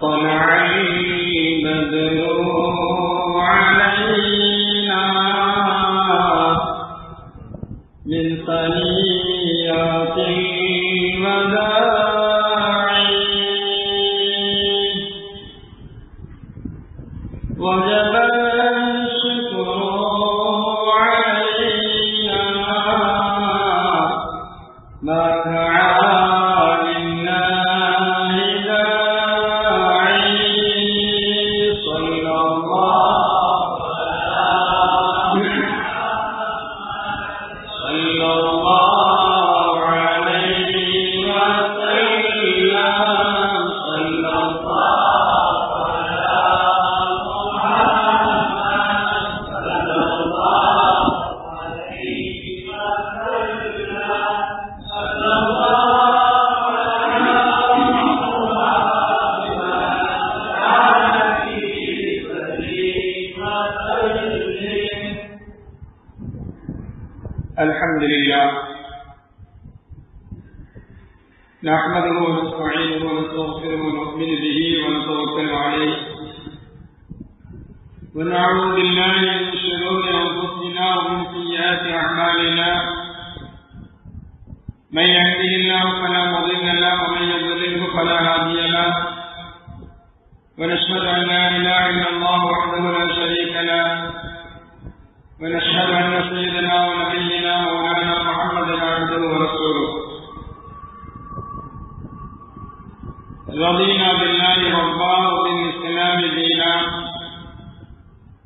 طلع البدر علينا من ثنيات الوداع وجب الشكر علينا ما دعا لله داعي صلى الله عليه وسلم صلى الله الحمد لله نحمده ونستعينه ونستغفره ونؤمن به ونتوكل عليه ونعوذ بالله من شرور انفسنا ومن سيئات اعمالنا من يهده الله فلا مضل له ومن يضلله فلا هادي له ونشهد ان لا اله الا الله وحده لا شريك له ونشهد أن سيدنا ونبينا مولانا محمدا عبده ورسوله رضينا بالله ربا وبالإسلام دينا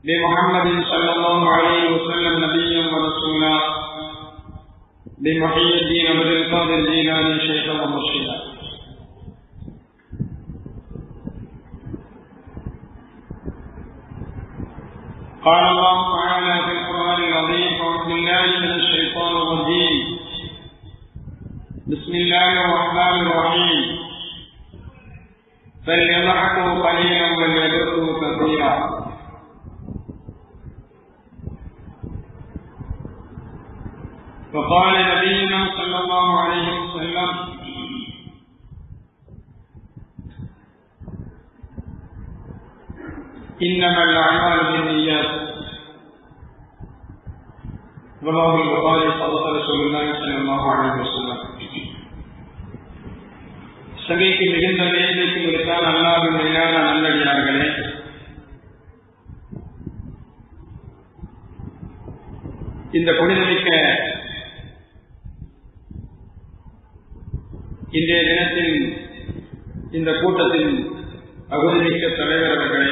بمحمد صلى الله عليه وسلم نبيا ورسولا بمحيي الدين عبد القادر الجيلاني شيخا ومرشدا قال الله تعالى في القرآن العظيم أعوذ بالله من الشيطان الرجيم بسم الله الرحمن الرحيم فليضحكوا قليلا وليبكوا كثيرا وقال نبينا صلى الله عليه وسلم إنما الأعمال بالنيات رواه البخاري صدق رسول الله صلى الله عليه وسلم சபைக்கு மிகுந்த நேரத்திற்கு இருக்கால் அல்லாஹ்வின் மேலான நல்லடியார்களே, இந்த புனிதமிக்க இன்றைய தினத்தில் இந்த கூட்டத்தின் அகுதிமிக்க தலைவர் அவர்களே,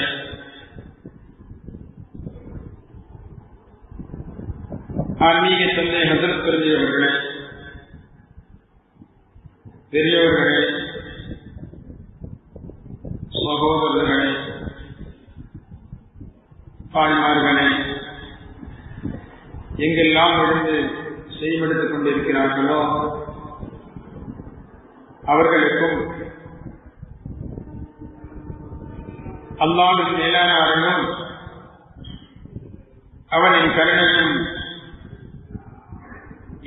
ஆன்மீக தந்தை ஹசரத் பெருந்தி அவர்களே, பெரியவர்களே, சகோதரர்களே, தாய்மார்களே, எங்கெல்லாம் இருந்து செய்வெடுத்துக் கொண்டிருக்கிறார்களோ அவர்களுக்கும் அல்லாஹ்வின் மேலான அருளும் அவனின் கருணையும்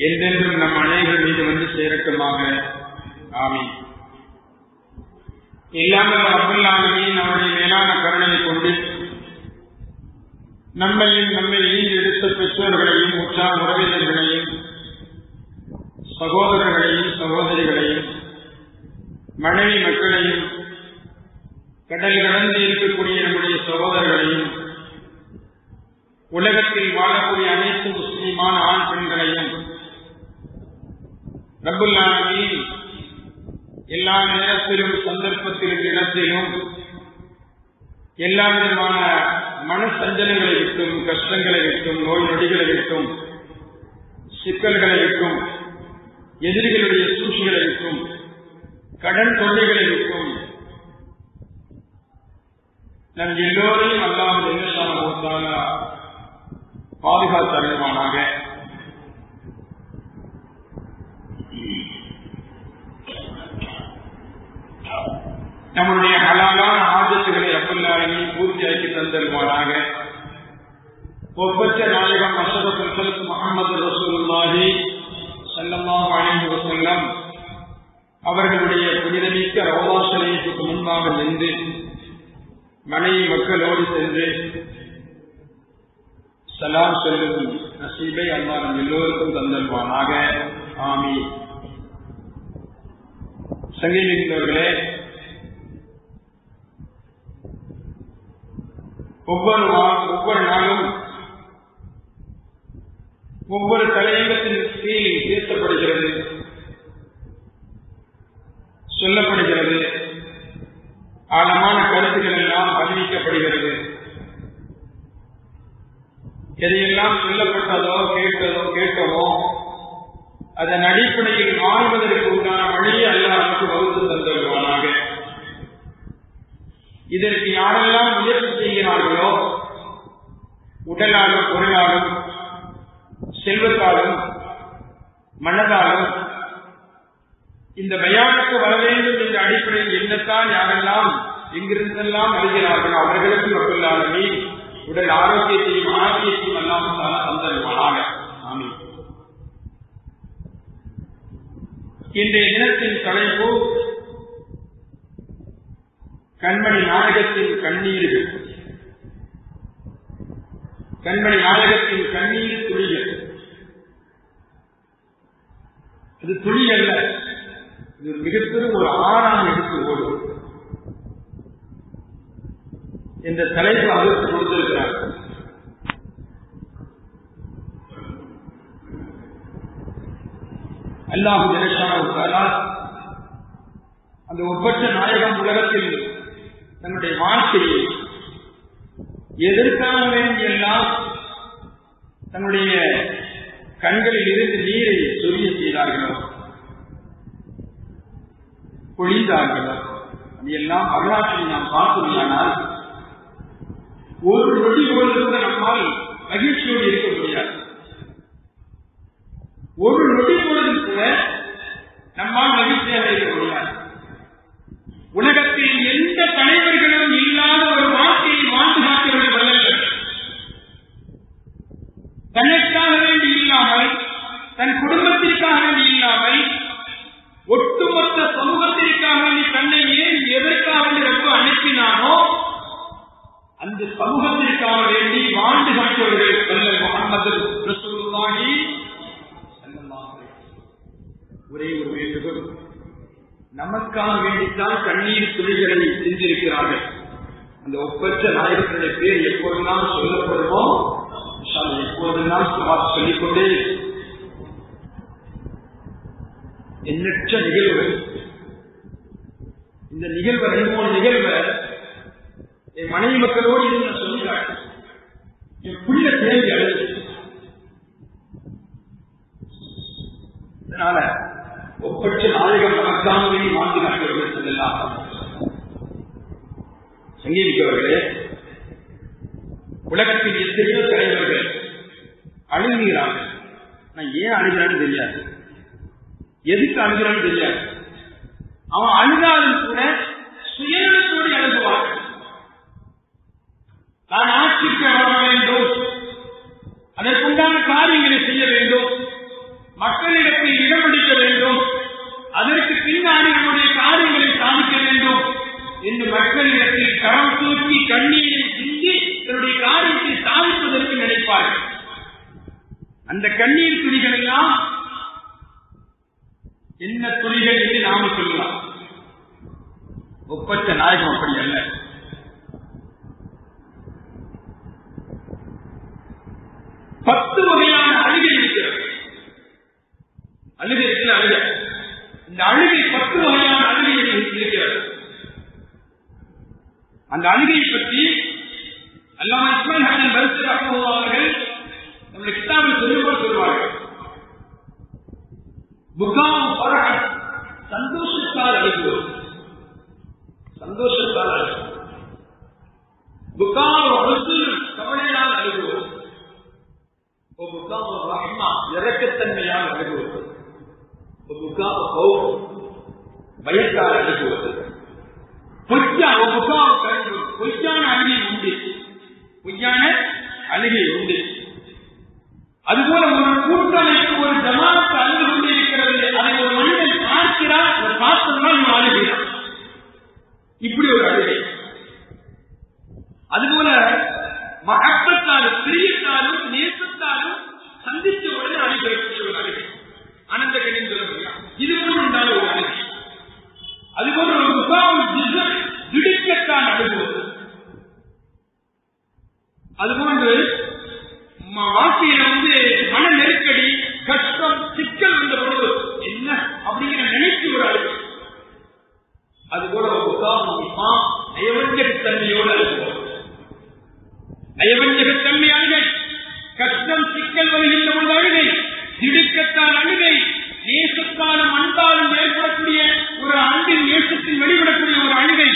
என்றென்றும் நம் அனைவர் மீது வந்து சேரட்டுமாக. ஆமீன். இல்லாமல் அப்துல்லாஹ்வின் அவருடைய மேலான கருணையை கொண்டு நம்மையும் நம்மை ஈடு எடுத்த பெற்றோர்களையும் உற்றார் உறவினர்களையும் சகோதரர்களையும் சகோதரிகளையும் மனைவி மக்களையும் கடல் கடந்து இருக்கக்கூடிய நம்முடைய சகோதரர்களையும் உலகத்தில் வாழக்கூடிய அனைத்து முஸ்லிமான ஆண் பெண்களையும் ரப்புல் ஆலமீன் எல்லா நேரத்திலும் சந்தர்ப்பத்திலும் இடத்திலும் எல்லா விதமான மனசஞ்சலங்களை விட்டும் கஷ்டங்களை விட்டும் நோய் நொடிகளை விட்டும் சிக்கல்களை விட்டும் எதிரிகளுடைய சூழ்ச்சிகளை விட்டும் கடன் தொல்லைகளை விட்டும் நம் எல்லோரையும் அல்லாஹ் ஜல்லல்லாஹு தஆலா பாதுகாத்தருள்வானாக. நம்முடைய ஹலாலான ஆஜத்துகளை அல்லாஹ் பூர்த்தியாக்கி தந்தருவானாக. ஒப்பற்ற நாயகம் அஷ்ரஃபுல் கல்க் முஹம்மது ரசூலுல்லாஹி ஸல்லல்லாஹு அலைஹி வஸல்லம் அவர்களுடைய புனிதமிக்க ரவுலா ஷரீஃபுக்கு முன்பாக நின்று மனைவி மக்களோடு சென்று சலாம் சொல்லும் நசீபை அல்லாஹ் நம் எல்லோருக்கும் தந்தல்வானாக. ஆமீன். சங்கீதர்களே, ஒவ்வொரு நாளும் ஒவ்வொரு தலையங்கத்தின் கீழ் பேசப்படுகிறது, சொல்லப்படுகிறது, ஆழமான கருத்துக்கள் எல்லாம் அறிவிக்கப்படுகிறது. எதையெல்லாம் சொல்லப்பட்டதோ கேட்டோமோ அதன் அடிப்படையில் வாழ்வதற்கு உண்டான வழியை அல்லாஹ் நமக்கு வகுத்து தந்துள்ளானாக. இதற்கு யாரெல்லாம் முயற்சி செய்கிறார்களோ, உடலாலும் பொருளாலும் செல்வத்தாலும் மனதாலும் இந்த பயானுக்கு வர வேண்டும் என்ற அடிப்படையில் என்னத்தான் யாரெல்லாம் எங்கிருந்தெல்லாம் வருகிறார்களோ அவர்களுக்கு ரப்புல் உடல் ஆரோக்கியத்தையும் ஆரோக்கியத்தையும் எல்லாம் தந்தருவானாக. ஆமீன். இன்றைய தினத்தின் தலைப்பு கண்மணி நாயகத்தின் கண்ணீர்கள். கண்மணி நாயகத்தின் கண்ணீர் துளிகள். அது துளி அல்ல, இது ஒரு மிகப்பெரும் ஒரு ஆறாம் எடுத்து ஓடும் என்ற தலைப்பு அதற்கு கொடுத்திருக்கிறார். அல்லாஹ் ஜல்லஷானஹு தஆலா அந்த ஒப்பற்ற நாயகம் உலகத்தில் தன்னுடைய வாழ்க்கையை எதற்காக வேண்டியெல்லாம் தன்னுடைய கண்களில் இருந்து நீரை சொரிய செய்தார்களோ, பொழிந்தார்களோ, அதையெல்லாம் வரலாற்றில் நாம் பார்க்கிறோமானால் ஒரு நொடி பொழுது நம்மால் மகிழ்ச்சியோடு இருக்க முடியாது. ஒரு நொடி பொழுது கூட நம்மால் மகிழ்ச்சியாக இருக்க முடியாது. உலகத்தில் எந்த தலைவர்களும் இல்லாத ஒரு வாழ்க்கையை வாழ்ந்து காட்டியவர்கள் வல்லவர்கள். தனக்காக வேண்டி இல்லாமல், தன் குடும்பத்திற்காக வேண்டி இல்லாமல், ஒட்டுமொத்த சமூகத்திற்காக வேண்டி தன்னை ஏன் எதற்காக வேண்டி ரொம்ப அனுப்பினானோ அந்த சமூகத்திற்காக வேண்டி வாழ்ந்து காட்டியவர்கள் வல்லல் முஹம்மது ரசூலுல்லாஹி ஸல்லல்லாஹு அலைஹி வஸல்லம். ஒரே ஒரு வேண்டுகோள், நமக்காக வேண்டித்தான் கண்ணீர் துளிகளை செஞ்சிருக்கிறார்கள். அந்த ஒப்பற்ற நாயகத்தினுடைய பேர் எப்போதெல்லாம் சொல்லப்படுமோ எப்போதெல்லாம் சொல்லிக்கொண்டே எண்ணற்ற நிகழ்வு. இந்த நிகழ்வு 2-3 நிகழ்வை என் மனைவி மக்களோடு இருந்து நான் சொல்லிக்காட்டு என் புள்ள தேவை அடைஞ்சு. அதனால ஒப்பற்ற நாயகம் நமக்காகவே வாழ்ந்து காட்டுவர்கள் சொல்லலாம். சங்கீதிக்கவர்களே, உலகத்தில் எத்தனையோ தலைவர்கள் அழுகிறார்கள். நான் ஏன் அழுகிறான்னு தெரியாது, எதுக்கு அழுகிறான்னு தெரியாது. அவன் அழுதாலும் கூட சுயநலத்தோடு அழுகுவார்கள். நான் ஆட்சிக்கு வர வேண்டும், அதற்குண்டான காரியங்களை செய்ய வேண்டும், மக்களிடத்தில் இடம்பிடிக்க வேண்டும், அதற்கு பின்னாடி நம்முடைய காரியங்களை சாதிக்க வேண்டும் என்று மக்களிடத்தில் கரம் தூக்கி கண்ணீரை சிந்தி தன்னுடைய காரியத்தை சாதிப்பதற்கு நினைப்பார்கள். அந்த கண்ணீர் துளிகள் எல்லாம் என்ன துளிகள் என்று நாம சொல்லலாம். ஒப்பற்ற நாயகம் அப்படி அல்ல. பத்து வகையான அழுகை இருக்கிறது. அழுகை இருக்கிற அழுகை, இந்த அழுகை 10 வகையான அழுகை இருக்கிறது. அந்த அழுகையை பற்றி அல்லாமா இஸ்மாயில் ஹசன் பல்கி ரஹ்மத்துல்லாஹி அவர்கள் நம்முடைய கிதாபில் சொல்லுவார்கள். புகாவு ஃபரஹ், சந்தோஷத்தால் அழுகுவது, சந்தோஷத்தால் அழுகுவது. புகாவு ஹுஸ்ன், கவலையால் அழுகுவது. புகாவு ரஹ்மா, இரக்கத்தன்மையால் அழுகுவது. புகாவு ஹௌஃப், பயத்தால் அழுகுவது. பொய்யான அழுகை உண்டு, பொய்யான அழுகை உண்டு. அதுபோல ஒரு கூட்டமைப்பு, ஒரு ஜமாத்து அழுது கொண்டு இருக்கிறது. அதை ஒரு மனிதன் பார்க்கிறார், ஒரு பார்த்ததுதான் அழுகிறார். இப்படி ஒரு அழுகை. அதுபோன்று வாழ்க்கையில மன நெருக்கடி, கஷ்டம், சிக்கல் வந்த பொழுது என்ன அப்படிங்கிற நினைச்சு ஒரு அழுகு. அதுபோல நயவஞ்சகத்தன்மையோடு அழுகுவோம். நயவஞ்சகத்தன்மை அழுகை, கஷ்டம் சிக்கல் வருகின்ற பொழுது அழுகை, திடுக்கத்தால் அழுகை, நேசத்தாலும் அன்பாலும் ஏற்படக்கூடிய ஒரு அன்பின் நேசத்தில் வெளிப்படக்கூடிய ஒரு அழுகை.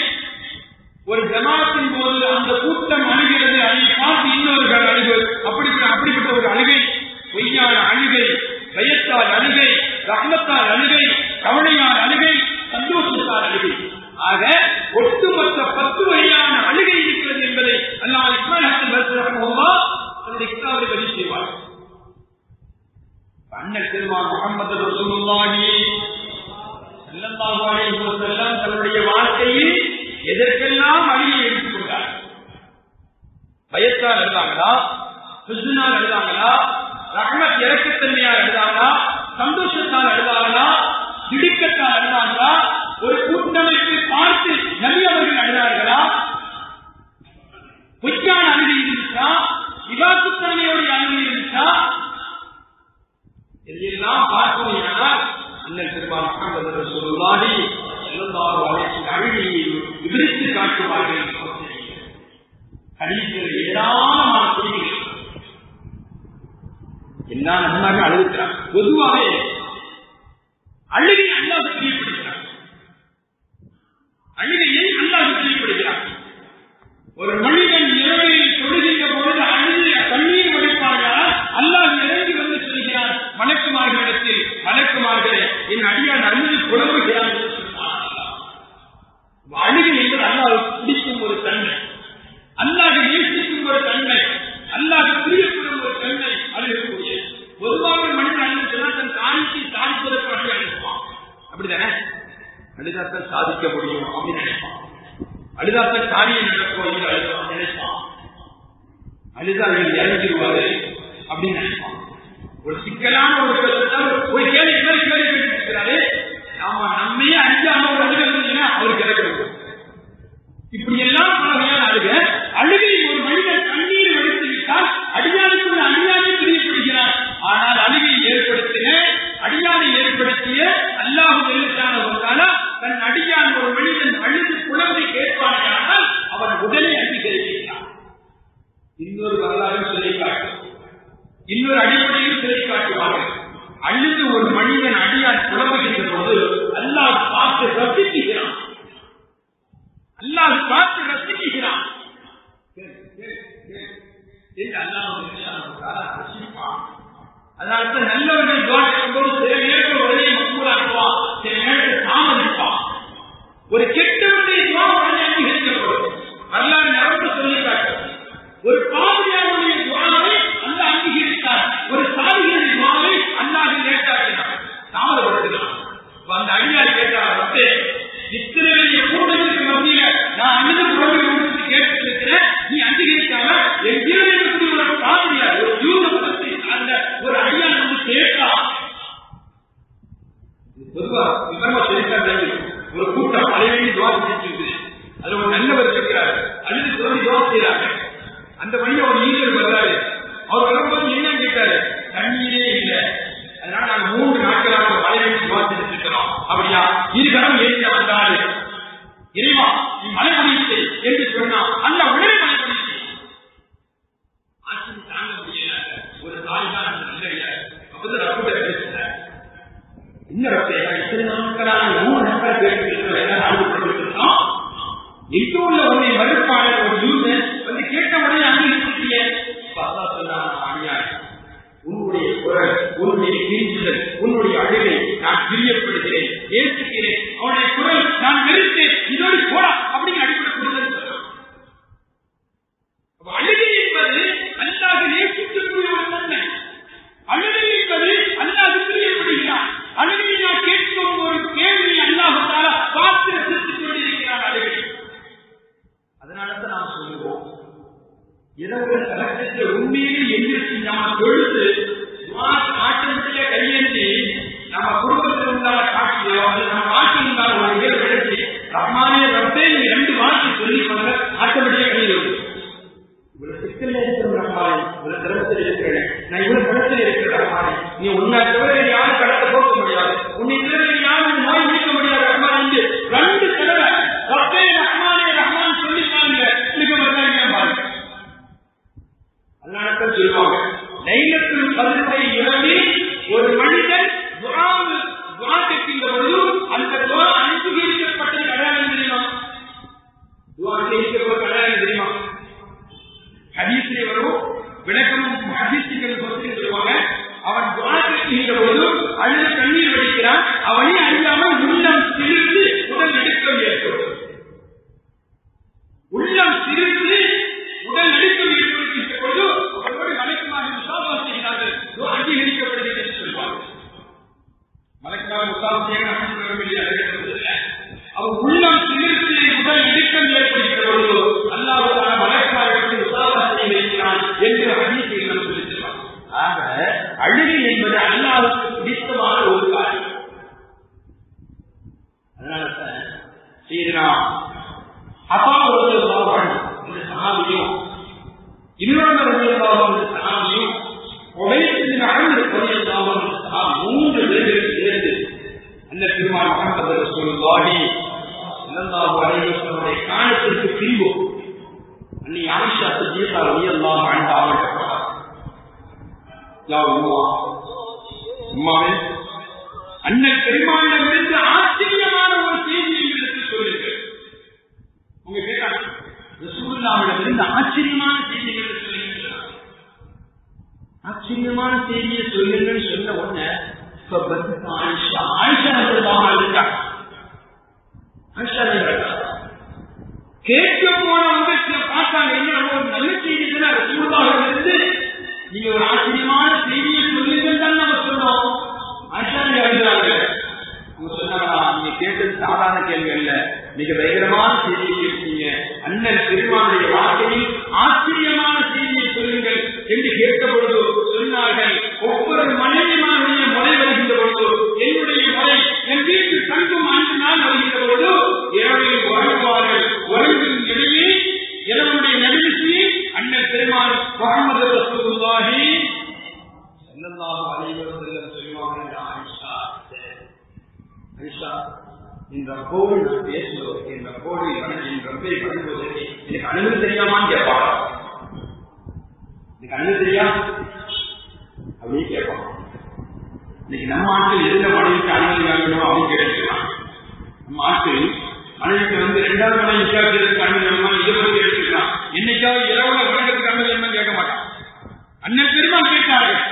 ஒரு ஜமாத்தின் போது அந்த கூட்டம் அழுகிறது, அதை பார்த்து இன்னொருகள் அழுகு, அப்படிப்பட்ட ஒரு அழுகை, பொய்யான அழுகை, பயத்தால் அழுகை, ரஹ்மத்தால் அழுகை, கவலையால் அழுகை, சந்தோஷத்தால் அழுகை. ஆக ஒட்டுமொத்த 10 வகையான அழுகை இருக்கிறது என்பதை அல்லாஹ் தன்னுடைய கிதாபில் பதிவு செய்வார். அண்ணல் பெருமான் முஹம்மது ரசூலுல்லாஹி ஸல்லல்லாஹு அலைஹி வஸல்லம் தன்னுடைய வாழ்க்கையில் எதற்கெல்லாம் அழுகை எடுத்துக்கொண்டார்? பயத்தால் அழுதாங்களா, ஹுஸ்னால் அழுதாங்களா, ரஹ்மத் இறக்கத்தன்மையால் அழுதாங்களா, சந்தோஷத்தால் அழுதாங்களா, திடுக்கத்தால் அழுதாங்களா, ஒரு கூட்டமைப்பை பார்த்து நபி அவர்கள் அழுதார்களா, பொய்யான அழுகை இருந்துச்சா, விவாதத்தன்மையோடைய அழுகை இருந்துச்சா? இதையெல்லாம் பார்ப்போம்னால் அண்ணல் பெருமான் முஹம்மது ரசூலுல்லாஹி ஸல்லல்லாஹு அலைஹி வஸல்லம் அழுகையை விவரித்து காட்டுவார்கள். ஹதீஸில் ஏராளமான செய்திகள் எல்லா நன்மையாக அழுகிறார். பொதுவாகவே அழுகை அல்லாஹ் தெரியப்படுகிறார், அழுகையை அல்லாஹ் தெரியப்படுகிறார். ஒரு மனிதன் இரவில் தொழுகின்ற பொழுது அழுது கண்ணீர் வடிப்பார்கள், அல்லாஹ் இறங்கி வந்து சொல்கிறார் மலக்குமார்களிடத்தில், மலக்குமார்களே என் அடியான் அழுது புலம்புகிறான். அழுகை என்பது அல்லாஹ் பிடிக்கும் ஒரு தன்மை, அல்லாஹ் நேசிக்கும் ஒரு தன்மை, அல்லாஹ் பிரியப்படும் ஒரு தன்மை அழுகக்கூடிய. பொதுவாக மனிதன் அழுதுனா தன் காரியத்தை சாதிப்பதற்கு அழுகை அழுப்பான். அப்படித்தானே? அழுதாத்தான் சாதிக்க முடியும் அப்படின்னு நினைப்பான், அழுதாத்தான் காரியம் நடக்கும் என்று அழுதான் நினைப்பான், அழுதா இறங்கிடுவாரு அப்படின்னு நினைப்பான். ஒரு சிக்கலான ஒரு ஒரு கேள்வி கேட்டிருக்கிறாரு, நாம நம்மையே அஞ்சாம ஒரு அழுகை அவருக்கு இறக்கிறது. இப்படி எல்லாம் பலவையான அழுகை ஒரு மனிதன் கண்ணீர் வடித்து விட்டால் அடியானுக்குள்ள அடியானை தெரியப்படுகிறார். ஆனால் அழுகையை ஏற்படுத்தின அடியானை ஏற்படுத்திய அல்லாஹ் வெள்ளத்தான தன் அடியான் ஒரு மனிதன் அழுது குழந்தை கேட்பானால் அவன் உடனே அங்கீகரிக்கிறான். இன்னொரு வரலாறு சொல்லி காட்டும், இன்னொரு அடிப்படையில் சொல்லி காட்டுவார்கள். அழுது ஒரு மனிதன் அடியான் புலம்புகின்ற போது அல்லாஹ் பார்த்து ரசிக்கிறான், அல்லாஹ் பார்த்து ரசிக்கிறான். அதனால நல்லவர்கள் போது சில நேரத்தில் உடனே மக்கூலாக்குவான், சில நேரத்தில் தாமதிப்பான். ஒரு கெட்டவனுடைய உடனே அங்கீகரிக்கப்படும். வரலாறு நடந்து சொல்லி காட்டும். ஒரு பாவியாருடைய துவாவை அல்ல அங்கீகரித்தார், ஒரு சாதிகளுடைய துவாவை அல்லாஹ் லேட்டாக்கினார், தாமதப்படுத்தினார். அந்த அடியார் கேட்டார், இத்தனை கூட்டத்திற்கு மத்தியில நான் அழுது குழந்தை கேட்டிருக்கிறேன், நீ அங்கீகரிக்காம என் ஜீவனக்கூடிய ஒரு பாதிரியார் ஒரு யூத மதத்தை சார்ந்த ஒரு அடியார் வந்து கேட்டா. பொதுவா விவரமா தெரிவித்தார்கள். ஒரு கூட்டம் அலைவழி துவா செஞ்சிருக்கு, அது ஒரு நல்லவர் இருக்கிறார், அழுது குழந்தை துவா செய்யறாங்க. அந்த வழியை ஒரு ஈழர் வர்றாரு, அவர் வரும்போது என்னன்னு கேட்டாரு, தண்ணீரே இல்லை, அதனால நாங்க 3 நாட்களாக மலைவழி துவா செஞ்சிருக்கிறோம். அப்படியா? இருகரம் ஏற்ற வந்தாரு, இறைவா நீ மழை பொழித்து என்று சொன்னா அந்த உடனே மழை பொழித்து ஆட்சி தாங்க முடியல. ஒரு தாய்தான் நல்ல ரப்ப பேசுறார், இன்னொரு இத்தனை நாட்களாக 3 நாட்கள் கேட்டுருக்கோம். எங்கு உள்ள உன்னை மறுப்பாளர் ஒரு யூசர் வந்து கேட்ட உடனே அங்கீகரிச்சிய சொன்னார், உன்னுடைய குரல், உன்னுடைய கீழ்ச்சிதல், உன்னுடைய அழுகை நான் பிரியப்படுகிறேன், ஏற்றுகிறேன். அவனுடைய குரல் நான் வெறுத்தேன், இதோடு போடா அப்படிங்கிற அடிப்படை கொடுத்தது. அழுகை என்பது அல்லாஹ் நேசிக்கக்கூடிய ஒரு தன்மை. அழுகை என்பது அல்லாஹ் பிரியப்படுகிறான். அழுகை நான் கேட்கும் ஒரு கேள்வி அல்லாஹ்வால பார்த்து ரசித்துக் கொண்டிருக்கிறான் அழுகை. அதனாலதான் நாம் சொல்லுவோம், இரவு கலக்கத்தை உண்மையிலே எந்திரிச்சு நாம தொழுது ஆட்டத்திலே கையேந்தி நம்ம குடும்பத்தில் உண்டான காட்சியோ நம்ம நாட்டில் உண்டான ஒரு நிகழ்வு எடுத்து ரஹ்மானே ரப்பே 2 வார்த்தை சொல்லி கொண்ட ஆட்டப்படியே கையில் இவ்வளவு சிக்கல் இவ்வளவு திறமத்தில் இருக்கிறேன், நான் இவ்வளவு படத்தில் இருக்கிறேன் ரஹ்மானே, நீ உன்னை தவிர யாரும் கடத்தை போக்க முடியாது, உன்னை தவிர யாரும் நோய் நீக்க முடியாது ரஹ்மான் என்று 2 தடவை ரப்பே ரஹ்மானே ரஹ்மான் சொல்லிட்டாங்க. மிக பாருங்க அல்லாஹ் சொல்லுவாங்க, லைலத்துல் கத்ரை இரவில் ஒரு மனிதன் துஆ கேட்கின்ற பொழுது அந்த துஆ அங்கீகரிக்கப்பட்டது அடையாளம் தெரியுமா? துஆ கேட்கப்பட்ட அடையாளம் தெரியுமா? ஹதீஸிலே வரும் விளக்கமும் ஹதீஸுகள் சொல்லுவாங்க, அவன் துஆ கேட்கின்ற பொழுது அழுத கண்ணீர் வடிக்கிறான், அவனை அறியாமல் உள்ளம் சிரித்து உடல் நடுக்கம் ஏற்படும். உள்ளம் சிரித்து உடல் நடுக்கம் ஏற்படுகின்ற பொழுது அவரோடு மலக்குமாக முசாஃபா செய்கிறார்கள், அங்கீகரிக்கப்படுகிறது என்று சொல்வார்கள். மலக்குமாக முசாஃபா செய்ய அவர் உள்ளம் சிரித்து உடல் நடுக்கம் ஏற்படுகின்ற பொழுது அல்லாஹ் தஆலா மலக்குமார்களுக்கு முசாஃபா செய்ய வைக்கிறான் என்று ஹதீஸில் நாம் சொல்லியிருக்கிறோம். ஆக அழுகை என்பது அல்லாஹ்வுக்கு பிடித்தமான ஒரு காரியம். அதனால சீதனா அப்பா ரலியல்லாஹு அன்ஹு இந்த சஹாபியும் இன்னொரு ரலியல்லாஹு அன்ஹு சஹாபியும் உபைத் பின் அம்ர் ரலியல்லாஹு அன்ஹு சஹாபி 3 பேர்கள் சேர்ந்து அந்த பெருமாள் முஹம்மது ரசூலுல்லாஹி ஸல்லல்லாஹு அலைஹி வஸல்லம் காலத்திற்கு பின்பு அன்னி ஆயிஷா சித்திகா ரலியல்லாஹு அன்ஹா அவர்கள் யா உம்மாவே அண்ணன் பெருமாளிடமிருந்து ஆச்சரியமான ஒரு செய்தியை எடுத்து சொல்லுங்கள். உங்க கேட்டாங்க ரசூலுல்லாஹிடமிருந்து ஆச்சரியமான செய்திகளை சொல்லுங்கள், ஆச்சரியமான செய்தியை சொல்லுங்கள் சொன்ன உடனே ஆயிஷா கேட்க போனவங்க பார்த்தாங்க, என்ன ஒரு நல்ல செய்தி தானே ரசூலுல்லாஹிடமிருந்து நீங்க ஒரு ஆச்சரியமான செய்தியை சொல்லுங்கள் தான் நம்ம சொன்னோம். ஆயிஷா எழுதுறாங்க, நீங்க கேட்டது சாதாரண கேள்வி அல்ல, மிக பயங்கரமான செய்தியை கேட்டீங்க. அண்ணன் பெருமானுடைய வாழ்க்கையில் ஆச்சரியமான செய்தியை சொல்லுங்கள் என்று கேட்ட பொழுது சொன்னார்கள், ஒவ்வொரு மனைவிமாருடைய முறை வருகின்ற பொழுது என்னுடைய முறை என் வீட்டு தங்கும் 5 நாள் வருகின்ற பொழுது இரவில் உறங்குவார்கள். உறங்கும் இடையே இரவுடைய நபியை அண்ணன் பெருமான் முஹம்மது ரசூலுல்லாஹி ஸல்லல்லாஹு அலைஹி வஸல்லம் சொல்லுவாங்க, ஆயிஷா இந்த கோடு நான் பேசுவது இந்த கோடு என் ரப்பை வணங்குவதற்கு எனக்கு அனுமதி தெரியாமான்னு கேட்பாங்க. எனக்கு அனுமதி தெரியா அப்படின்னு கேட்பாங்க. இன்னைக்கு நம்ம ஆட்கள் எதுல மனைவிக்கு அனுமதி வாங்கணும் அப்படின்னு கேட்டுக்கலாம். நம்ம ஆட்கள் மனைவிக்கு 2வது மனைவி விசாரிக்கிறதுக்கு அனுமதி வேணுமா இதை பற்றி எடுத்துக்கலாம். என்னைக்காவது இரவுல வணக்கத்துக்கு அனுமதி வேணுமா கேட்க மாட்டான். அண்ணன் பெருமாள் கேட்டார்கள்,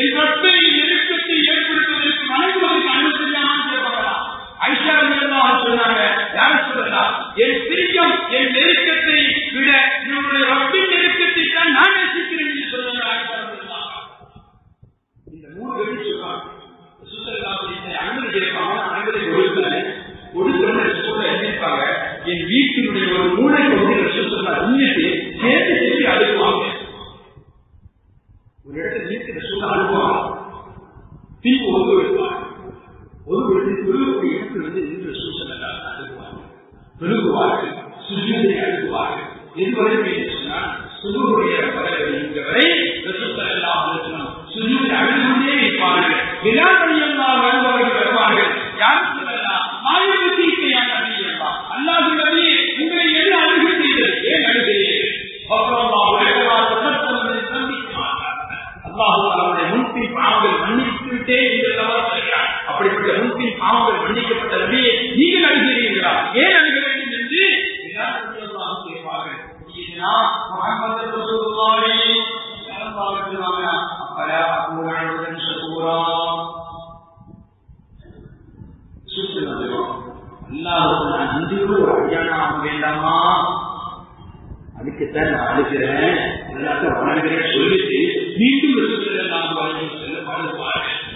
என் ரப்பை நெருக்கத்தை ஏற்படுத்துவதற்கு வணங்குவதற்கு அனுமதி தெரியாமான்னு கேட்பாங்களா? ஆயிஷா ரலியல்லாஹு சொன்னாங்க, யார் சொல்லலாம், என் பிரியம் என் நெருக்கத்தை விட என்னுடைய ரப்பின் நெருக்கத்தை தான் நான் நேசிக்கிறேன் என்று சொன்னாங்க ஆயிஷா ரலியல்லாஹு. இந்த 3 பேரும் சொல்றாங்க, ரசூலுல்லாஹி அனுமதி கேட்பாங்க, அனுமதி கொடுக்கல ரசூலுல்லாஹி எழுதிப்பாங்க, என் வீட்டினுடைய ஒரு மூளை பகுதி ரசூலுல்லாஹி நின்னுட்டு சேர்த்து அழுகுவாங்க. ஒரு இடத்துல வீட்டு ரசூலுல்லாஹி அழுகுவாங்க, பின்பு ஒன்று வைப்பாங்க. ஒரு தொழுகக்கூடிய இடத்திலிருந்து இன்று சூழ்நிலை அழுகுவார்கள், தொழுகுவார்கள், சுஜூதை அழுகுவார்கள். எதுவரை சொன்னால் சுஜூடைய வரை சுஜூதை அழுகுண்டே இருப்பார்கள். விழாக்கள் வருபவர்கள் வருவார்கள். யாரும் சொல்லலாம் மாயவத்திற்கையான அல்லாஹ் நபியே உங்களை எது அழுகு செய்தது, ஏன் அழுகிறீர்கள்? அல்லாஹ் முன்பின் பாவங்கள் மன்னித்துவிட்டே சொல்கிறார். அப்படிப்பட்ட முன்பின் பாவங்கள் மன்னிக்கப்பட்ட நபியை நீங்கள் அழுகிறீர்களா, ஏன் அழுக வேண்டும் என்று கேட்பார்கள். நன்றியோடு ஒரு அடியானா ஆக வேண்டாமா? அதுக்குத்தான் நான் அழுகிறேன், வணங்குறேன் சொல்லிட்டு மீண்டும்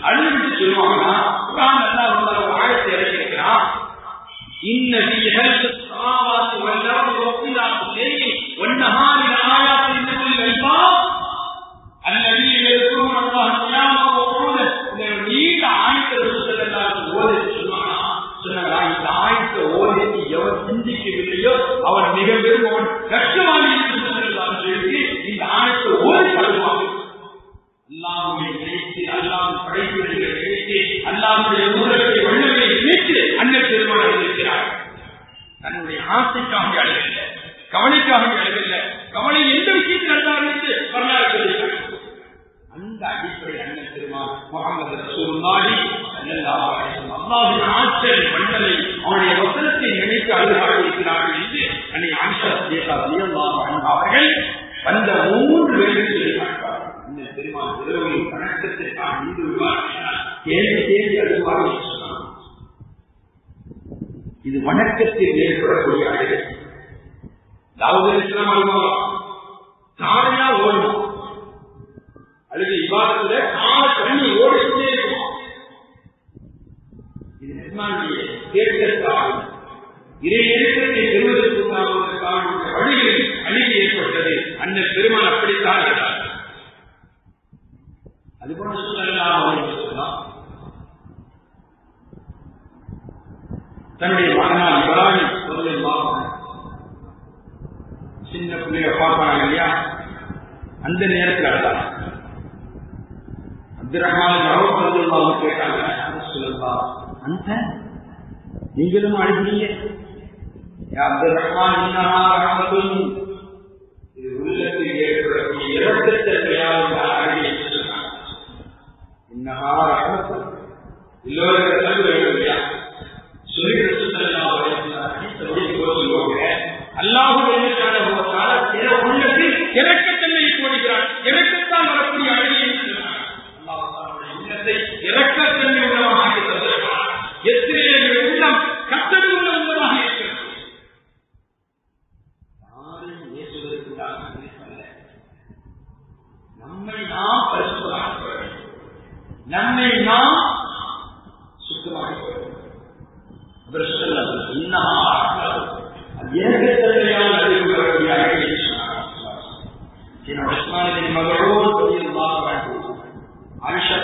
அழுதுட்டு சொல்லுவாங்கன்னா ஒரு ஆழத்தை இறக்கிறான். நீண்ட ஆயத்தை சொன்னாங்களா, இந்த ஆயத்தை ஓதி எவர் சிந்திக்கவில்லையோ அவர் மிக பெருமவன் கஷ்டமாக சொல்லி இந்த ஆயத்தை ஓதி அழுவாங்க. சந்தோஷத்துக்காக அழகில்லை, கவலைக்காக அழகில்லை, கவலை எந்த விஷயத்தில் அழுதார் என்று வரலாறு சொல்லியிருக்கிறார். அந்த அடிப்படை அண்ணன் பெருமான் முஹம்மது ரசூலுல்லாஹி ஸல்லல்லாஹு அலைஹி வஸல்லம் அல்லாஹ்வின் ஆற்றல் மண்டலை அவருடைய வசனத்தை நினைத்து அழுகாக இருக்கிறார்கள் என்று அன்னை ஆயிஷா ரலியல்லாஹு அன்ஹா அவர்கள் வந்த 3 பேர்கள் சொல்லியிருக்கிறார்கள். அண்ணன் பெருமான் இரவில் வணக்கத்திற்காக நின்று விடுவார்கள், தேடி அழுவார்கள் என்று சொன்னார். இது வணக்கத்தில் ஏற்படக்கூடிய அழுகை. தாவூத் அலைஹிஸ்ஸலாம் அழுவாங்க, சாலையா ஓடுவோம், அல்லது இவ்வாறு கால தண்ணி ஓடிக்கொண்டே இருக்கும். இது நிர்மாணிய தேர்தலுக்காக இறை இயக்கத்தை பெறுவதற்கான வழிகளில் அழிவு ஏற்பட்டது. அந்த பெருமான் அப்படித்தான் இருந்தார். அதுபோல சொல்லலாம், தன்னுடைய மகனால் இப்ராஹிம் ரலியல்லாஹு அன்ஹு சின்ன பிள்ளைய பார்ப்பாங்க இல்லையா, அந்த நேரத்தில் அழுதார். அப்துல் ரஹ்மான் ரலியல்லாஹு அன்ஹு கேட்டாங்க, ரசூலுல்லாஹ் அந்த நீங்களும் அழுகிறீங்க? யா அப்துல் ரஹ்மான் இன்னஹா ரஹ்மத்துன், இது உள்ளத்தில் ஏற்படக்கூடிய இரக்கத்தன்மையான அழுகை என்று சொன்னாங்க. இன்னஹா ரஹ்மத்துன் எல்லோருக்கும் தந்து வேண்டும் இல்லையா? சொல்லி ரசூலுல்லாஹ் சொல்லுவாங்க, அல்லாஹ் உள்ளத்தில் இரக்கத்தன்மை போடுகிறார், இரக்கத்தால் வரக்கூடிய அழுகை என்று சொன்னார். இரக்கத்தன்மை உள்ளமாக ஆக்கியிருக்கிறார். எத்தனை உள்ளம் கத்தடி உள்ள உள்ளமாக இருக்கிறது. யாரையும் ஏசுவதற்குண்டாக அல்ல, நம்மை நாம் பரிசுத்தமாக வேண்டும், நம்மை நாம் சுத்தமாக வேண்டும். ஏகத்தன்மையால் அறிவு வரக்கூடிய அழகை சொன்னார். ஆயிஷா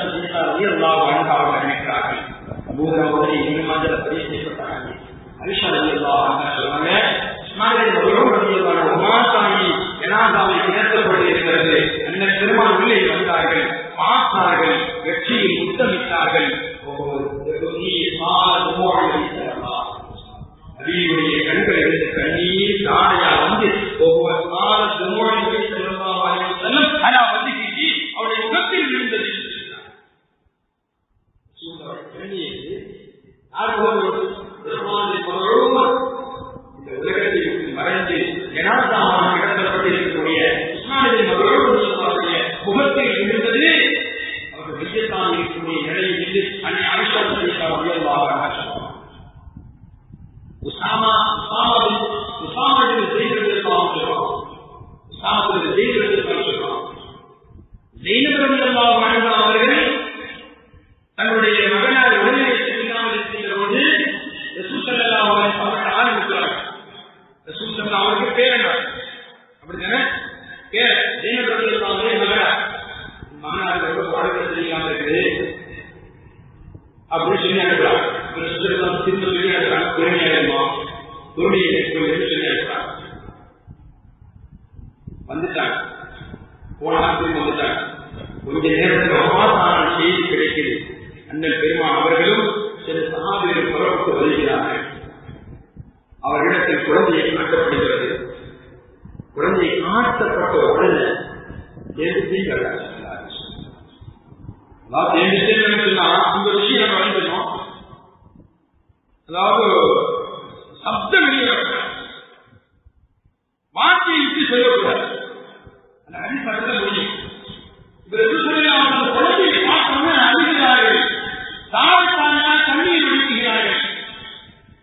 ரலியல்லாஹு அன்ஹா அவர்கள் நினைக்கிறார்கள், அபூ தாவூத் இப்னு மாஜா பதிவு செய்யப்பட்டார்கள். ஆயிஷா ரலியல்லாஹு அன்ஹா சொல்றாங்க, இஸ்மாயில் ரலியல்லாஹு அன்ஹு உமாசாமி ஜனாசாவை கிணற்றப்பட்டு இருக்கிறது. அந்த பெருமான் உள்ளே வந்தார்கள், பார்த்தார்கள், வெற்றியில் முத்தமிட்டார்கள். நபியுடைய கண்கள் இருந்து கண்ணீர் தாடையா வந்து ஒவ்வொரு அவருடைய முகத்தில் விழுந்தது. இந்த உலகத்தில் மறைந்து ஜனாசாவாக கிடத்தப்பட்டிருக்கக்கூடிய இஸ்மாயிலின் மகளுடைய முகத்தில் விழுந்தது. அவர்கள் மையத்தான் இருக்கக்கூடிய நிலையில் இருந்து அன்னை ஆயிஷா ரலியல்லாஹு அன்ஹா சொன்னார். அவர்கள் தன்னுடைய மகனார் உடனே செல்லாமல் இருக்கின்ற போது ரசூல் ஸல்லல்லாஹு அலைஹி வஸல்லம் ஆரம்பிக்கிறார்கள். ரசூல் ஸல்லல்லாஹு அவருக்கு பேரனார், அப்படித்தானே பேர் ஜெயினப் ரலியல்லாஹு மகனார். மகனார் ரொம்ப பாடங்கள் தெரியாமல் இருக்குது அப்படின்னு சொல்லி அனுப்புறாங்க. திரும்ப சொல்லி அனுப்புறாங்க, பெருமையாயிருமா துருணியை சொல்லி அனுப்புறாங்க. வந்துட்டாங்க, போன ஆசிரியர் வந்துட்டாங்க. கொஞ்ச நேரத்தில் அபாசான செய்தி கிடைக்குது. அண்ணல் பெருமான் அவர்களும் சில சகாபிகள் புறப்பட்டு வருகிறார்கள். அவர்களிடத்தில் குழந்தையை காட்டப்படுகிறது. குழந்தையை காட்டப்பட்ட உடனே இந்த விஷயம் நம்ம வந்துடணும். அதாவது சப்தம் வெளியிடக்கூடாது, வார்த்தையை விட்டு சொல்லக்கூடாது. அந்த அடிப்படையில் முடியும். குழந்தையை பார்த்தோம்னா அழுகிறார்கள், தாழ்த்தானா தண்ணீர் ஒழுக்குகிறார்கள்.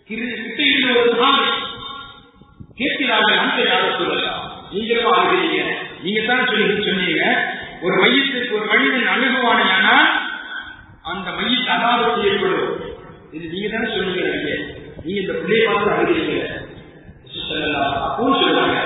கிட்ட இருந்த ஒரு சாமி கேட்கிறார்கள், அந்த யாரும் சொல்லலாம், நீங்களும் அழுகிறீங்க. நீங்க தான் சொன்னீங்க ஒரு மையத்திற்கு ஒரு மனிதன் அணுகுவானா அந்த மையத்தை அதாவது செய்யப்படும். இது நீங்க தானே சொன்னீங்க, நீங்க இந்த பிள்ளையை பார்த்து அழுகிறீங்க அப்பவும் சொல்லுவாங்க.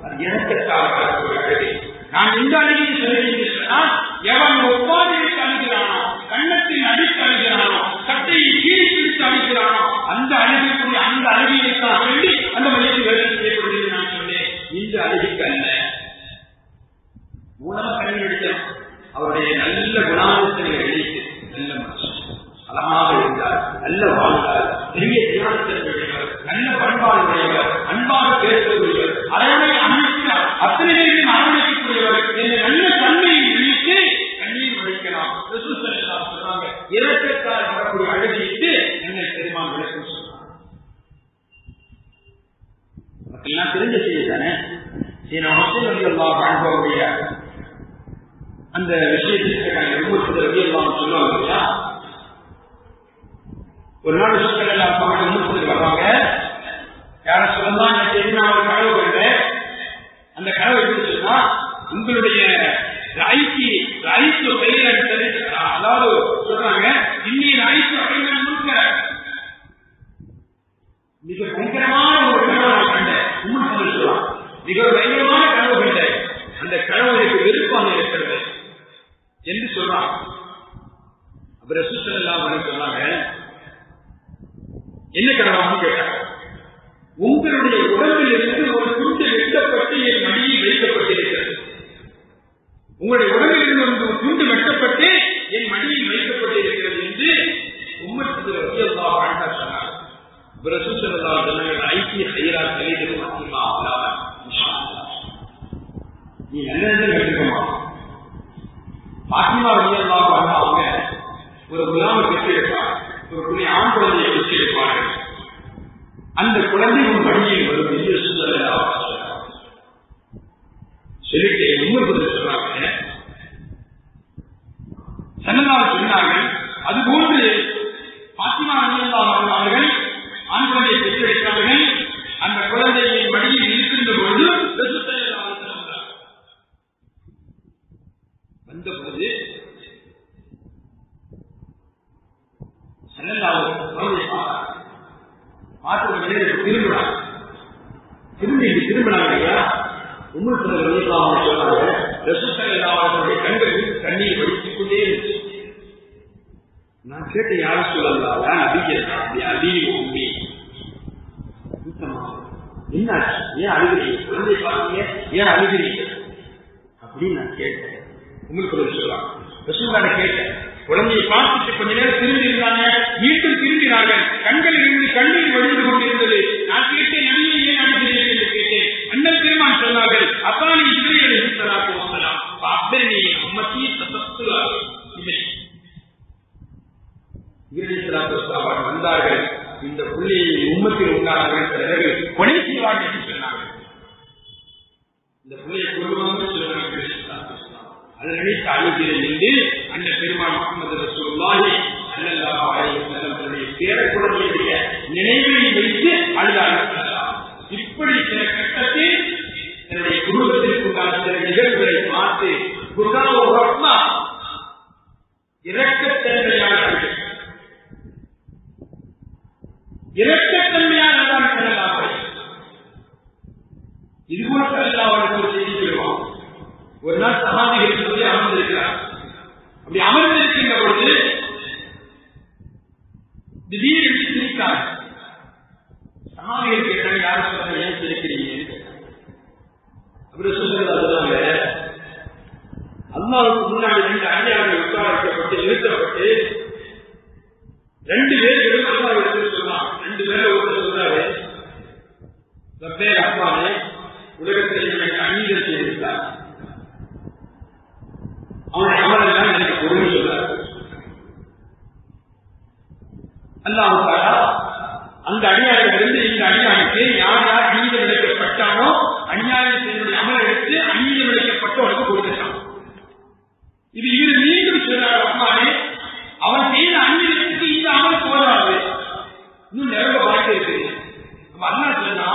அது எனக்காக அழுகை. நான் இந்த அழுகையை சொல்லுகிறேன் சொன்னால், எவன் ஒவ்வாறு அழுகிறானோ, கண்ணத்தில் அடித்து அழுகிறானோ, சட்டையை கீழே பிடித்து அழுகிறானோ, அந்த அழுகைக்குரிய அந்த அழுகையைத்தான் சொல்லி அந்த மையத்தை வேலை செய்யப்படுகிறது. நான் சொன்னேன், இந்த அழுகைக்கு அல்ல. மூலமா கண்ணி அடித்தோம். அவருடைய நல்ல குணாதிசங்களை எழுதிட்டு நல்ல மனுஷன், அழகாக இருந்தார், நல்ல வாழ்ந்தார், பெரிய தியானத்திற்கு நல்ல பண்பாடு அன்பாக பேசக்கூடியவர், அதனுடைய அமைப்பு அத்தனை பேரையும் அரவணைக்கக்கூடியவர் என்ற நல்ல தன்மையை நினைத்து கண்ணீர் வடிக்கலாம். சொன்னாங்க இரக்கத்தால் வரக்கூடிய அழுதிட்டு என்ன பெருமான் விளக்கம் சொன்னார். மக்கள்லாம் தெரிஞ்ச செய்தி தானே. வாழ்வோடைய அந்த விஷயத்திற்கு சொல்லுவாங்க இல்லையா. ஒரு நாள் விஷயங்கள் எல்லாம் வர்றாங்க. யார சொல்லலாம் நான் ஒரு கனவு கண்டேன். அந்த கனவு எப்படி சொன்னா, உங்களுடைய அதாவது சொல்றாங்க இன்னும் முழுக்க மிக பயங்கரமான ஒரு கனவு நான் கண்டேன். சொல்லலாம் மிக பயங்கரமான கனவு கண்டேன். அந்த கனவு எனக்கு வெறுப்பாக இருக்கிறது என்று சொல்றாங்க. அப்புறம் சுத்தலாம் சொன்னாங்க என்ன கனவாக கேட்டாங்க. உங்களுடைய உடம்பில் இருந்து ஒரு துண்டு வெட்டப்பட்டு என் மடியில் வைக்கப்பட்டிருக்கிறது. உங்களுடைய உடம்பில் இருந்து ஒரு துண்டு வெட்டப்பட்டு என் மடியில் வைக்கப்பட்டிருக்கிறது என்று உம்மத்தில் வாழ்க்கை சொன்னார். ஐக்கிய ஹைரா நீ நல்லது கற்றுக்கமா. பாத்திமா ரலியல்லாஹு அன்ஹா அவங்க ஒரு குலாமை பெற்றிருப்பார். ஒரு புதிய ஆண் குழந்தையை பெற்றிருப்பார்கள். அந்த குழந்தை உன் மடியில் வரும் என்று சொல்லிட்டு உண்மை சொல்றாங்க. சல்லல்லாஹு சொன்னார்கள் அதுபோன்று பாத்திமா ரலியல்லாஹு அன்ஹா அவர்கள் ஆண் குழந்தையை பெற்றெடுத்தார்கள். அந்த குழந்தையின் மடியில் இருக்கின்ற பொழுது வந்தபோது சல்லல்லாஹு குழந்தையை பார்த்து திரும்பினாங்க. திரும்பினாங்க ஐயா. உண்மை சொன்னாங்க கண்களுக்கு கண்ணீர் வடித்துக் கொண்டே இருந்துச்சு. நான் கேட்ட யாரும் சொல்லலாம் உண்மை என்னாச்சு, ஏன் அழுகிறீங்க, குழந்தை பாருங்க ஏன் அழுகிறீங்க அப்படின்னு நான் கேட்டேன். உங்களுக்கு சொல்லலாம் ரசூலுல்லாஹ் கேட்டேன். குழந்தையை பார்த்துட்டு கொஞ்ச நேரம் திரும்பி இருந்தாங்க. மீண்டும் திரும்பினார்கள். கண்களில் இருந்து கண்ணீர் வடிந்து கொண்டிருந்தது. நான் கேட்டேன் நபியே ஏன் அழுகிறீர்கள் என்று கேட்டேன். அண்ணன் பெருமான் சொன்னார்கள் அத்தானி ஜிப்ரீல் அலைஹிஸ்ஸலாத்து வஸ்ஸலாம் ஃபஅப்தனி உம்மத்தி தத்தத்துலாஹ் வந்தார்கள். இந்த புள்ளியை உம்மத்தில் உண்டார்கள் சிலர்கள் கொலை செய்வார்கள் என்று சொன்னார்கள். இந்த புள்ளியை கொள்வாங்க சொன்னார்கள். அதை நினைத்து அழுகிறேன் என்று அண்ணன் பெருமான் முஹம்மது ரசூலுல்லாஹி ஸல்லல்லாஹு அலைஹி வஸல்லம் தன்னுடைய பேரக்குழந்தையுடைய நினைவை வைத்து அழுதார்கள். இப்படி சில கட்டத்தில் என்னுடைய குடும்பத்திற்குண்டான சில நிகழ்வுகளை பார்த்து இரக்கத்தன்மையாக செல்லலாம். இதுபோல செல்லலாம் ஒரு செய்தி சொல்லுவோம். ஒரு நாள் சமாதிகள் சொல்லி அமர்ந்திருக்கிறார். அப்படி அமர்ந்திருக்கின்ற பொழுது திடீரென்று சிரித்தார். சமாதிகள் கேட்டாங்க யாரும் சொல்ல ஏன் சிரிக்கிறீங்க? அப்படி சொல்றாங்க அல்லாஹ்வுக்கு முன்னாடி 2 அடியார்கள் உட்கார வைக்கப்பட்டு நிறுத்தப்பட்டு 2 பேர்களும் அல்லாஹ் எடுத்து சொன்னாங்க. 2 பேரை ஒருத்தர் சொல்றாரு ரப்பே ரஹ்மானே உலகத்தில் எனக்கு அநீதம் செய்திருக்கிறார். அவனுடைய அமலெல்லாம் எனக்கு பொறுமை சொல்றாரு. அல்லாஹ் தஆலா அந்த அடியாரிலிருந்து இந்த அடியாருக்கு யார் யார் அநீதம் இழைக்கப்பட்டானோ அநியாயம் செய்த அமலை எடுத்து அநீதம் இழைக்கப்பட்டவனுக்கு கொடுத்துட்டான். இது இவர் மீண்டும் சொல்றார் ரஹ்மானே அவன் செய்த அநீதத்துக்கு இந்த அமல் போதாது, இன்னும் நிரம்ப வாய்ப்பு இருக்கு. அல்லாஹ் சொன்னா